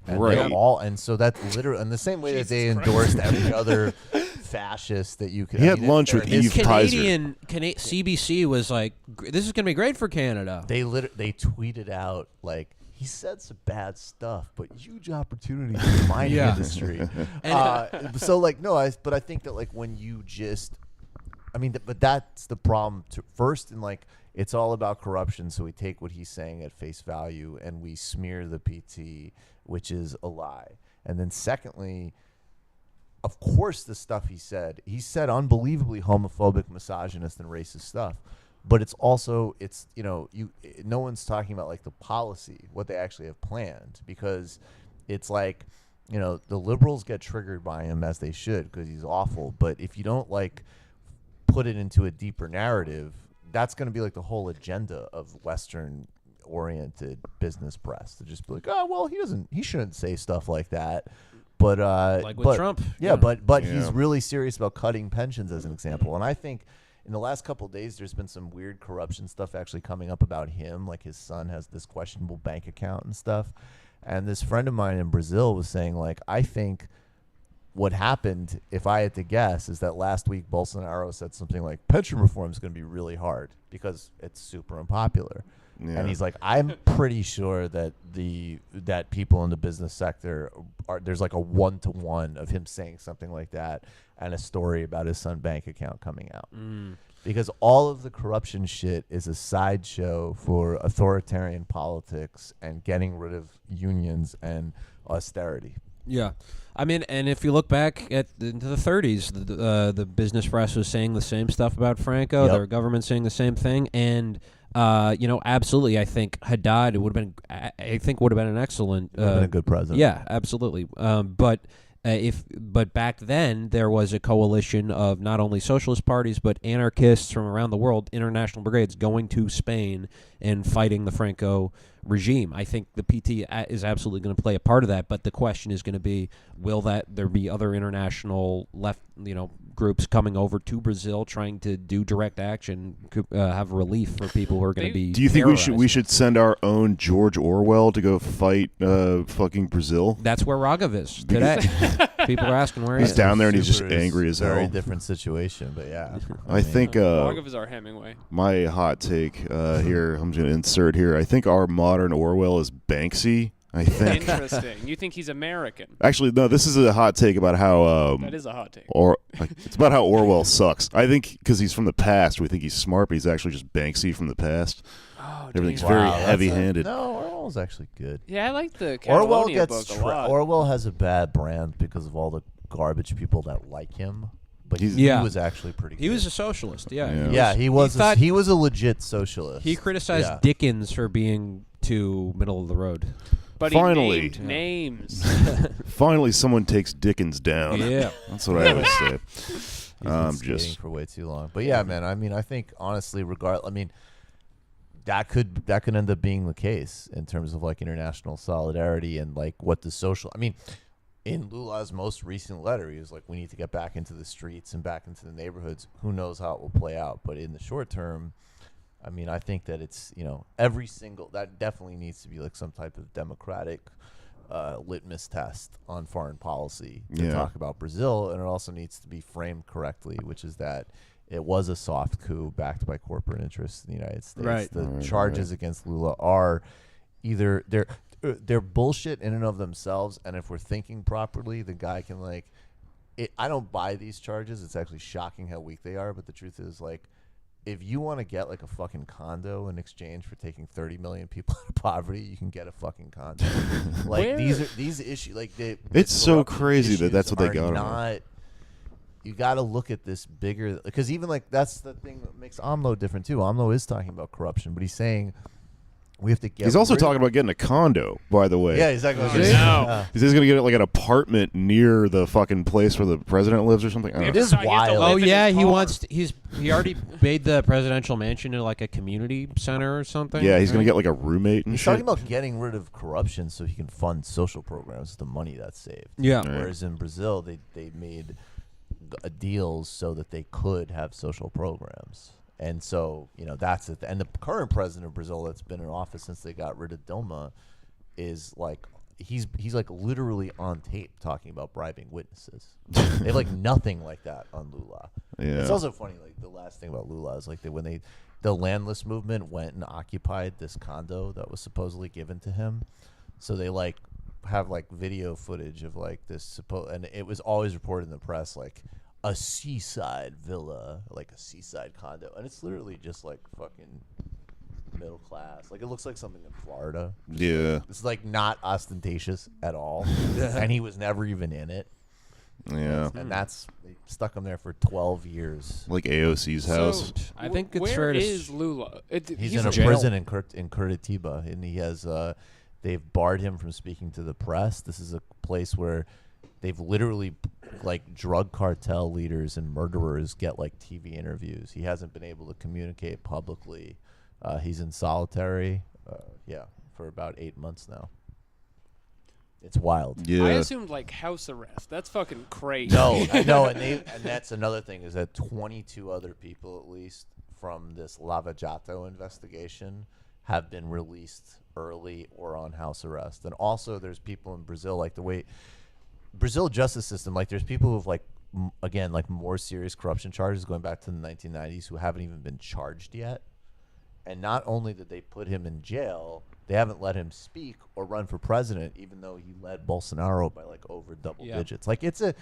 and Right. and so that's literally in the same way that they endorsed every other fascist that you could. He had lunch with His Eve Kaiser. CBC was like, "This is going to be great for Canada." They tweeted out like, he said some bad stuff, but huge opportunity in the mining industry. But I think that like when you just, but that's the problem. First, and like it's all about corruption, so we take what he's saying at face value and we smear the PT, which is a lie. And then secondly, of course, the stuff he said unbelievably homophobic, misogynist, and racist stuff. But it's also no one's talking about like the policy, what they actually have planned, because it's like, the liberals get triggered by him as they should because he's awful. But if you don't like put it into a deeper narrative, that's going to be like the whole agenda of Western oriented business press to just be like, oh well, he shouldn't say stuff like that. But Like with Trump. Yeah, but Yeah. he's really serious about cutting pensions as an example. And I think in the last couple of days, there's been some weird corruption stuff actually coming up about him. Like his son has this questionable bank account and stuff. And this friend of mine in Brazil was saying, like, I think what happened, if I had to guess, is that last week Bolsonaro said something like pension reform is going to be really hard because it's super unpopular. Yeah. And he's like, I'm pretty sure that that people in the business sector there's like a 1-to-1 of him saying something like that and a story about his son bank account coming out. Because all of the corruption shit is a sideshow for authoritarian politics and getting rid of unions and austerity. Yeah. I mean, and if you look back into the 30s, the business press was saying the same stuff about Franco. Yep. Their government saying the same thing. And, absolutely, I think Haddad would have been an excellent. Would have been a good president. Yeah, absolutely. But back then there was a coalition of not only socialist parties but anarchists from around the world, international brigades going to Spain and fighting the Franco regime. I think the PT is absolutely going to play a part of that, but the question is going to be, will there be other international left, groups coming over to Brazil trying to do direct action, have relief for people who are going to be Do you think terrorized? we should send our own George Orwell to go fight fucking Brazil? That's where Raghav is today. People are asking where he He's is. down there and he's just Super angry as Very hell. different situation, but yeah. I think Raghav is our Hemingway. my hot take here, I'm going to insert here. I think our modern Orwell is Banksy. I think. Interesting. You think he's American? Actually, no. This is a hot take about how That is a hot take. it's about how Orwell sucks. I think because he's from the past, we think he's smart, but he's actually just Banksy from the past. Oh, Everything's damn. very Wow, that's heavy-handed. No, Orwell's actually good. Yeah, I like the Orwell Catalonia gets book a lot. Orwell has a bad brand because of all the garbage people that like him. But He's- he Yeah. was actually pretty good. He was a socialist, yeah. Yeah. Yeah, he was. thought- He was a legit socialist. He criticized Yeah. Dickens for being too middle of the road. But Finally. he named names. Finally, someone takes Dickens down. Yeah. That's what I always say. He's been skating for way too long. But yeah, man. I mean, I think honestly, that could end up being the case in terms of like international solidarity and like what the social. I mean, in Lula's most recent letter, he was like, "We need to get back into the streets and back into the neighborhoods." Who knows how it will play out? But in the short term, I mean, I think that it's every single that definitely needs to be like some type of democratic litmus test on foreign policy to talk about Brazil, and it also needs to be framed correctly, which is that it was a soft coup backed by corporate interests in the United States. Right. The charges against Lula are either they're bullshit in and of themselves, and if we're thinking properly, the guy can I don't buy these charges. It's actually shocking how weak they are, but the truth is like, if you want to get like a fucking condo in exchange for taking 30 million people out of poverty, you can get a fucking condo. Like these issues, like it's so crazy that that's what they got. Not. You got to look at this bigger, because even like that's the thing that makes AMLO different too. AMLO is talking about corruption, but he's saying we have to get. He's also talking about getting a condo, by the way. Yeah, exactly. He's going to get like an apartment near the fucking place where the president lives or something. It is wild. Oh yeah, he already made the presidential mansion into like a community center or something. Yeah, he's going to get like a roommate and He's shit. talking about getting rid of corruption so he can fund social programs with the money that's saved. Yeah. Right. Whereas in Brazil, they made deals so that they could have social programs. And so, that's it. And the current president of Brazil that's been in office since they got rid of Dilma is like, he's like literally on tape talking about bribing witnesses. They have like nothing like that on Lula. Yeah. It's also funny, like the last thing about Lula is like the landless movement went and occupied this condo that was supposedly given to him. So they like have like video footage of like this and it was always reported in the press like a seaside villa, like a seaside condo, and it's literally just like fucking middle class. Like it looks like something in Florida. Yeah. It's like not ostentatious at all, and he was never even in it. Yeah. And they stuck him there for 12 years. Like AOC's house. I think it's where fair to is Lula? He's in a jail. prison in Curitiba, and he has they've barred him from speaking to the press. This is a place where they've literally like drug cartel leaders and murderers get like TV interviews. He hasn't been able to communicate publicly. He's in solitary, for about 8 months now. It's wild. Yeah. I assumed like house arrest. That's fucking crazy. No, I know, and that's another thing is that 22 other people at least from this Lava Jato investigation have been released early or on house arrest. And also there's people in Brazil, like the way Brazil justice system, like there's people who've like, again, like more serious corruption charges going back to the 1990s who haven't even been charged yet. And not only did they put him in jail, they haven't let him speak or run for president, even though he led Bolsonaro by like over double digits. Like it's a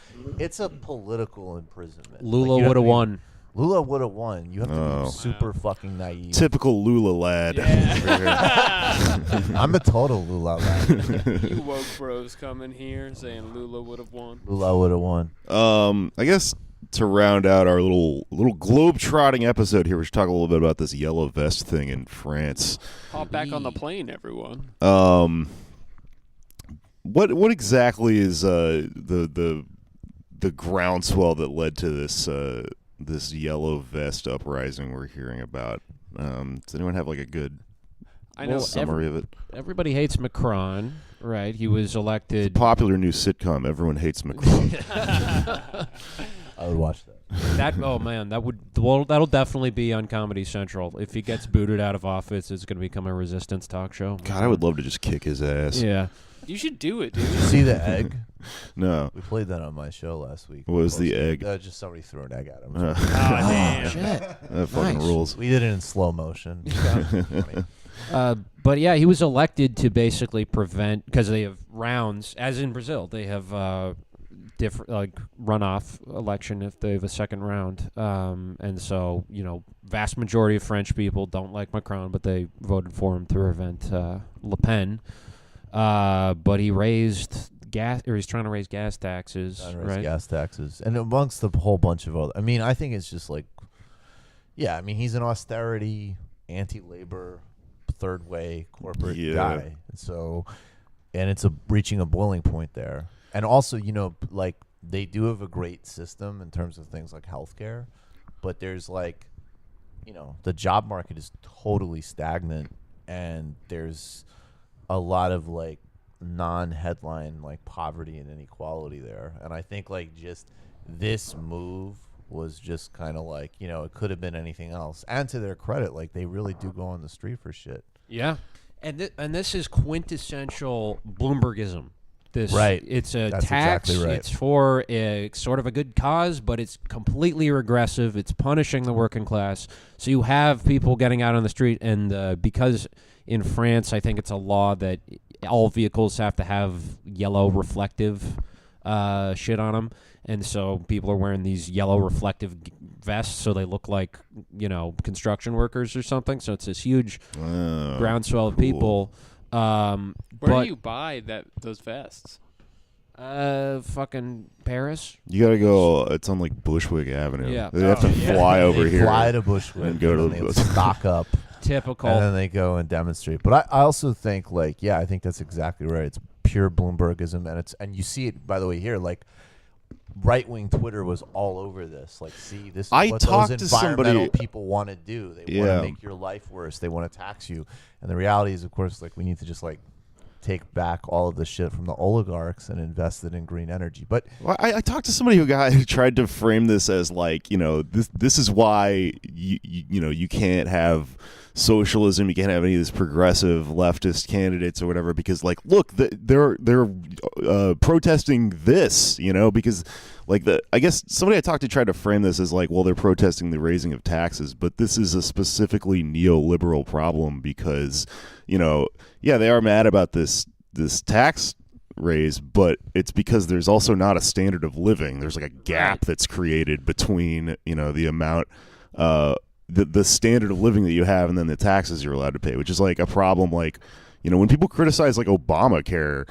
political imprisonment. Lula would have won. Lula would have won. You have to be super fucking naive. Typical Lula lad. Yeah. I'm a total Lula lad. You woke bros coming here saying Lula would have won. Lula would have won. I guess to round out our little globe-trotting episode here, we should talk a little bit about this yellow vest thing in France. Hop back on the plane, everyone. What exactly is the groundswell that led to this yellow vest uprising we're hearing about? Does anyone have like a good summary of it? Everybody hates Macron, right? He was elected. Popular new sitcom. Everyone hates Macron. I would watch that. That'll definitely be on Comedy Central. If he gets booted out of office, it's going to become a resistance talk show. God, I would love to just kick his ass. Yeah. You should do it, dude. Did you see the egg? No. We played that on my show last week. What was the egg? Just somebody threw an egg at him. Oh, damn. That fucking Nice. rules. We did it in slow motion. But yeah, he was elected to basically prevent, because they have rounds, as in Brazil, they have different like runoff election if they have a second round, and so vast majority of French people don't like Macron, but they voted for him to prevent Le Pen. But he raised gas, or he's trying to raise gas taxes, right? Gas taxes, and amongst a whole bunch of other. I mean, I think it's just like, I mean, he's an austerity, anti-labor, third way corporate guy, and it's reaching a boiling point there. And also, like they do have a great system in terms of things like healthcare, but there's like the job market is totally stagnant, and there's a lot of like non-headline like poverty and inequality there. And I think like just this move was just kind of like, it could have been anything else. And to their credit, like they really do go on the street for shit. Yeah. And this is quintessential Bloombergism. Right. It's a That's tax. exactly right. It's for a sort of a good cause, but it's completely regressive. It's punishing the working class. So you have people getting out on the street, and because in France, I think it's a law that all vehicles have to have yellow reflective shit on them, and so people are wearing these yellow reflective vests so they look like construction workers or something. So it's this huge groundswell of people. Where do you buy those vests? Fucking Paris. You gotta go. It's on like Bushwick Avenue. Yeah. They have to fly over They here. fly to Bushwick and go to they the- stock up. Typical. And then they go and demonstrate. But I also think like, I think that's exactly right. It's pure Bloombergism, and you see it, by the way, here, like right-wing Twitter was all over this. Like, see, this is I what talked those to somebody- environmental people want to do. They want Yeah. to make your life worse. They want to tax you. And the reality is, of course, like we need to just like take back all of the shit from the oligarchs and invest it in green energy. But Well, I talked to somebody who tried to frame this as like, this is why you can't have socialism, you can't have any of these progressive leftist candidates or whatever, because like, look, they're protesting this, because like I guess somebody I talked to tried to frame this as like, well, they're protesting the raising of taxes, but this is a specifically neoliberal problem because, they are mad about this tax raise, but it's because there's also not a standard of living. There's like a gap that's created between, the amount, the standard of living that you have and then the taxes you're allowed to pay, which is like a problem. Like, when people criticize like Obamacare,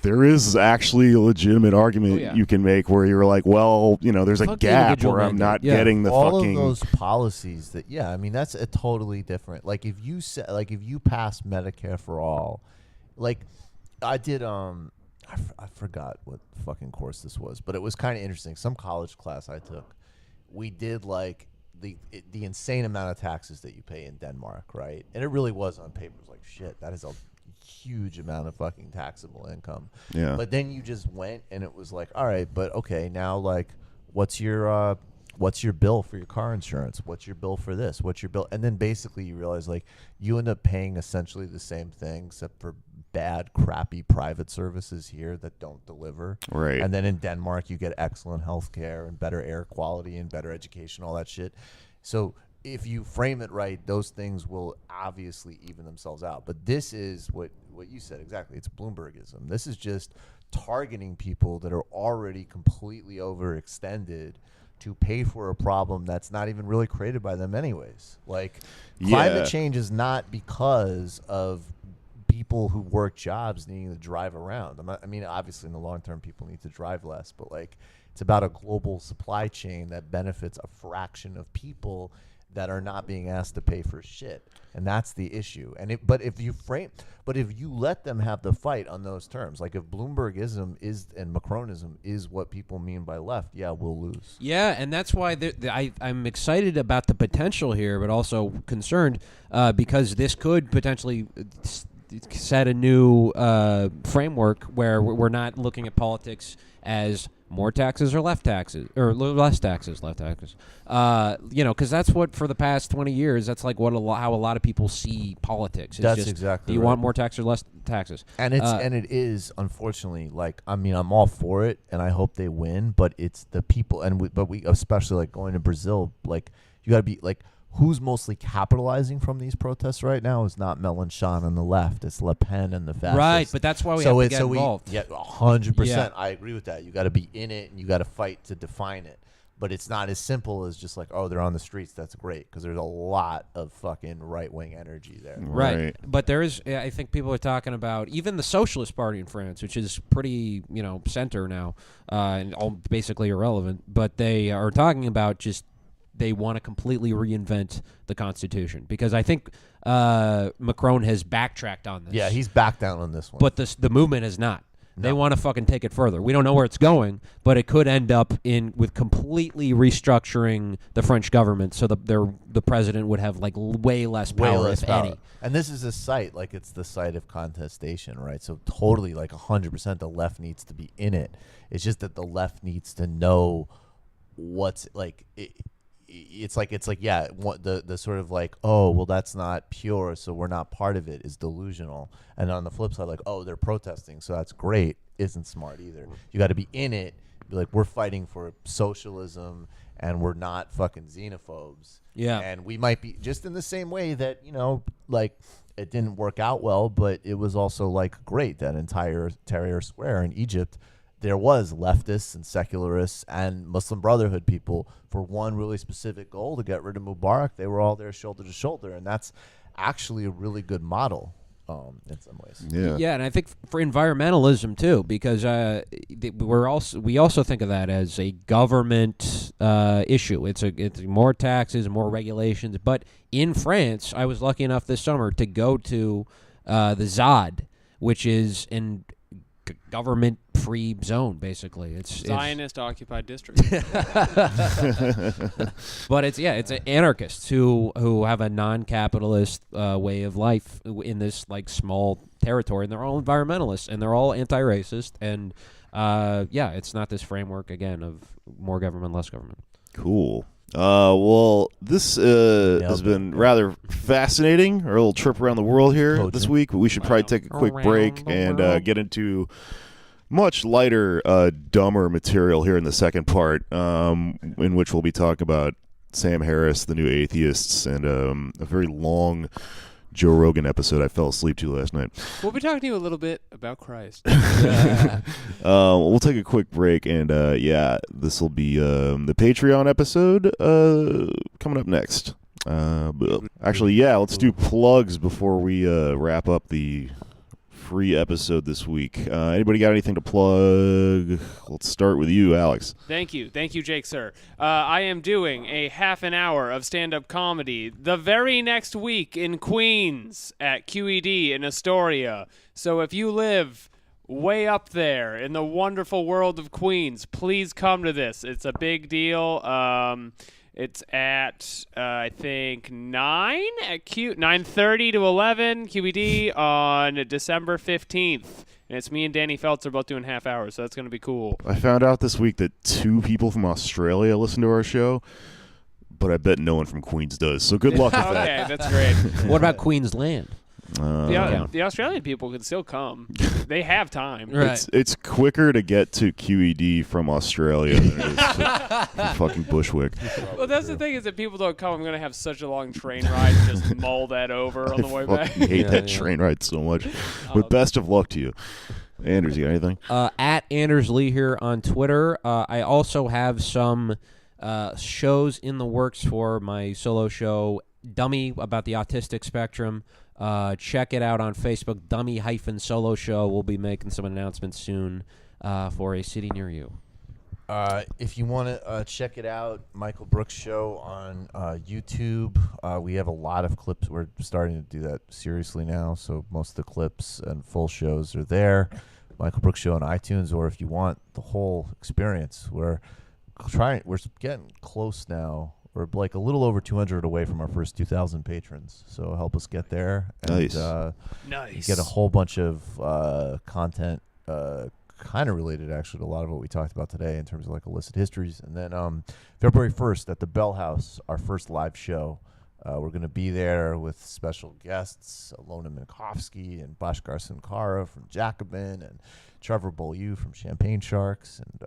there is actually a legitimate argument you can make where you're like, well, there's a Fuck gap individual where I'm not mandate. Yeah. getting the all fucking of those policies that, I mean, that's a totally different. Like if you pass Medicare for all, like I did, I forgot what fucking course this was, but it was kind of interesting. Some college class I took, we did like the insane amount of taxes that you pay in Denmark, right? And it really was on paper. It was like, shit, that is a huge amount of fucking taxable income. Yeah. But then you just went and it was like, all right, but okay, now like what's your bill for your car insurance? What's your bill for this? What's your bill? And then basically you realize like you end up paying essentially the same thing except for bad, crappy private services here that don't deliver. Right. And then in Denmark you get excellent health care and better air quality and better education, all that shit. So if you frame it right, those things will obviously even themselves out. But this is what you said exactly. It's Bloombergism. This is just targeting people that are already completely overextended to pay for a problem that's not even really created by them anyways. Like climate change is not because of people who work jobs needing to drive around. I mean, obviously in the long term, people need to drive less, but like it's about a global supply chain that benefits a fraction of people that are not being asked to pay for shit, and that's the issue. But if you let them have the fight on those terms, like if Bloombergism and Macronism is what people mean by left, we'll lose. Yeah, and that's why I'm excited about the potential here, but also concerned because this could potentially set a new framework where we're not looking at politics as more taxes or less taxes, because that's what for the past 20 years, that's like how a lot of people see politics. It's That's just, exactly do you right. want more tax or less taxes? And it is unfortunately like, I mean, I'm all for it, and I hope they win. But it's the people, but we especially like going to Brazil. Like you got to be like, who's mostly capitalizing from these protests right now is not Mélenchon on the left. It's Le Pen and the fascists. Right, but that's why we have to get involved. 100%. Yeah. I agree with that. You got to be in it, and you got to fight to define it. But it's not as simple as just like, oh, they're on the streets. That's great, because there's a lot of fucking right-wing energy there. Right. But there is, I think people are talking about even the Socialist Party in France, which is pretty, center now, and all basically irrelevant. But they are talking about just they want to completely reinvent the Constitution, because I think Macron has backtracked on this. Yeah, he's back down on this one. But the movement has not. They want to fucking take it further. We don't know where it's going, but it could end up with completely restructuring the French government so the president would have like way less power, if any. And this is a site, like it's the site of contestation, right? So totally, like 100%, the left needs to be in it. It's just that the left needs to know what's like. It's like yeah, the sort of like, oh well, that's not pure, so we're not part of it, is delusional. And on the flip side, like, oh, they're protesting, so that's great, isn't smart either. You got to be in it, be like, we're fighting for socialism, and we're not fucking xenophobes. Yeah, and we might be just in the same way that, you know, like it didn't work out well, but it was also like great, that entire Tahrir Square in Egypt. There was leftists and secularists and Muslim Brotherhood people for one really specific goal, to get rid of Mubarak. They were all there shoulder to shoulder, and that's actually a really good model in some ways. Yeah, and I think for environmentalism too, because we also think of that as a government issue. It's more taxes, more regulations. But in France, I was lucky enough this summer to go to the ZAD, which is in government-free zone, basically. It's Zionist occupied district. But it's anarchists who have a non-capitalist way of life in this like small territory, and they're all environmentalists and they're all anti-racist, and it's not this framework again of more government, less government. Cool. Well, this has been rather fascinating. Our little trip around the world here this week. But we should probably take a quick break and get into much lighter, dumber material here in the second part, in which we'll be talking about Sam Harris, the New Atheists, and a very long Joe Rogan episode I fell asleep to last night. We'll be talking to you a little bit about Christ. We'll take a quick break, and this will be the Patreon episode coming up next. Let's do plugs before we wrap up the free episode this week. Anybody got anything to plug? Let's start with you, Alex. Thank you, Jake, sir. I am doing a half an hour of stand-up comedy the very next week in Queens at QED in Astoria. So if you live way up there in the wonderful world of Queens, please come to this. It's a big deal. It's at I think 9:30 to 11 QED on December 15th, and it's me and Danny Feltz are both doing half hours, so that's going to be cool. I found out this week that 2 people from Australia listen to our show, but I bet no one from Queens does. So good luck with that. Okay, that's great. What about Queensland? The Australian people can still come. They have time. Right. It's quicker to get to QED from Australia than it is to fucking Bushwick. Well, that's the thing, is that people don't come. I'm going to have such a long train ride and just mull that over on the way back. I hate that train ride so much. But best of luck to you. Anders, you got anything? At Anders Lee here on Twitter. I also have some shows in the works for my solo show, Dummy, about the autistic spectrum. Check it out on Facebook, Dummy-Solo Show. We'll be making some announcements soon for a city near you. If you want to check it out, Michael Brooks Show on YouTube. We have a lot of clips. We're starting to do that seriously now, so most of the clips and full shows are there. Michael Brooks Show on iTunes, or if you want the whole experience, we're getting close now. We're like a little over 200 away from our first 2,000 patrons, so help us get there. And, nice. Get a whole bunch of content, kind of related actually to a lot of what we talked about today in terms of like illicit histories. And then February 1st at the Bell House, our first live show. We're going to be there with special guests, Alona Minkowski and Bhaskar Sankara from Jacobin and Trevor Beaulieu from Champagne Sharks. And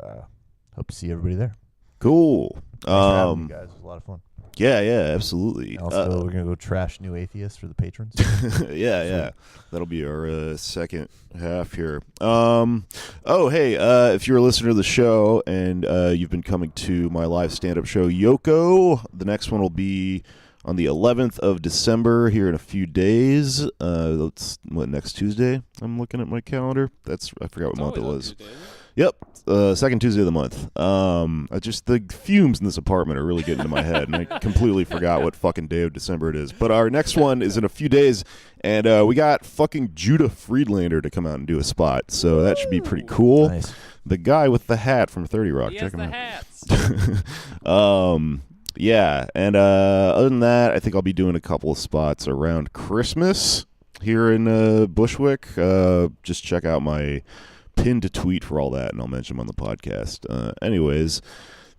hope to see everybody there. Cool. Thanks for having me, guys. It was a lot of fun. Yeah, absolutely. Also, we're going to go trash New Atheists for the patrons. Yeah. That'll be our second half here. If you're a listener to the show and you've been coming to my live stand-up show, Yoko, the next one will be on the 11th of December here in a few days. That's next Tuesday? I'm looking at my calendar. I forgot what month it was. Yep, second Tuesday of the month. The fumes in this apartment are really getting to my head, and I completely forgot what fucking day of December it is. But our next one is in a few days, and we got fucking Judah Friedlander to come out and do a spot, so that should be pretty cool. Nice. The guy with the hat from 30 Rock. He Check has him the out. hats. Yeah, and other than that, I think I'll be doing a couple of spots around Christmas here in Bushwick. Just check out my pinned tweet for all that, and I'll mention them on the podcast. Anyways,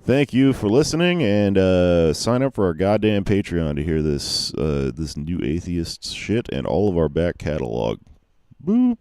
thank you for listening, and sign up for our goddamn Patreon to hear this new atheist shit and all of our back catalog. Boop.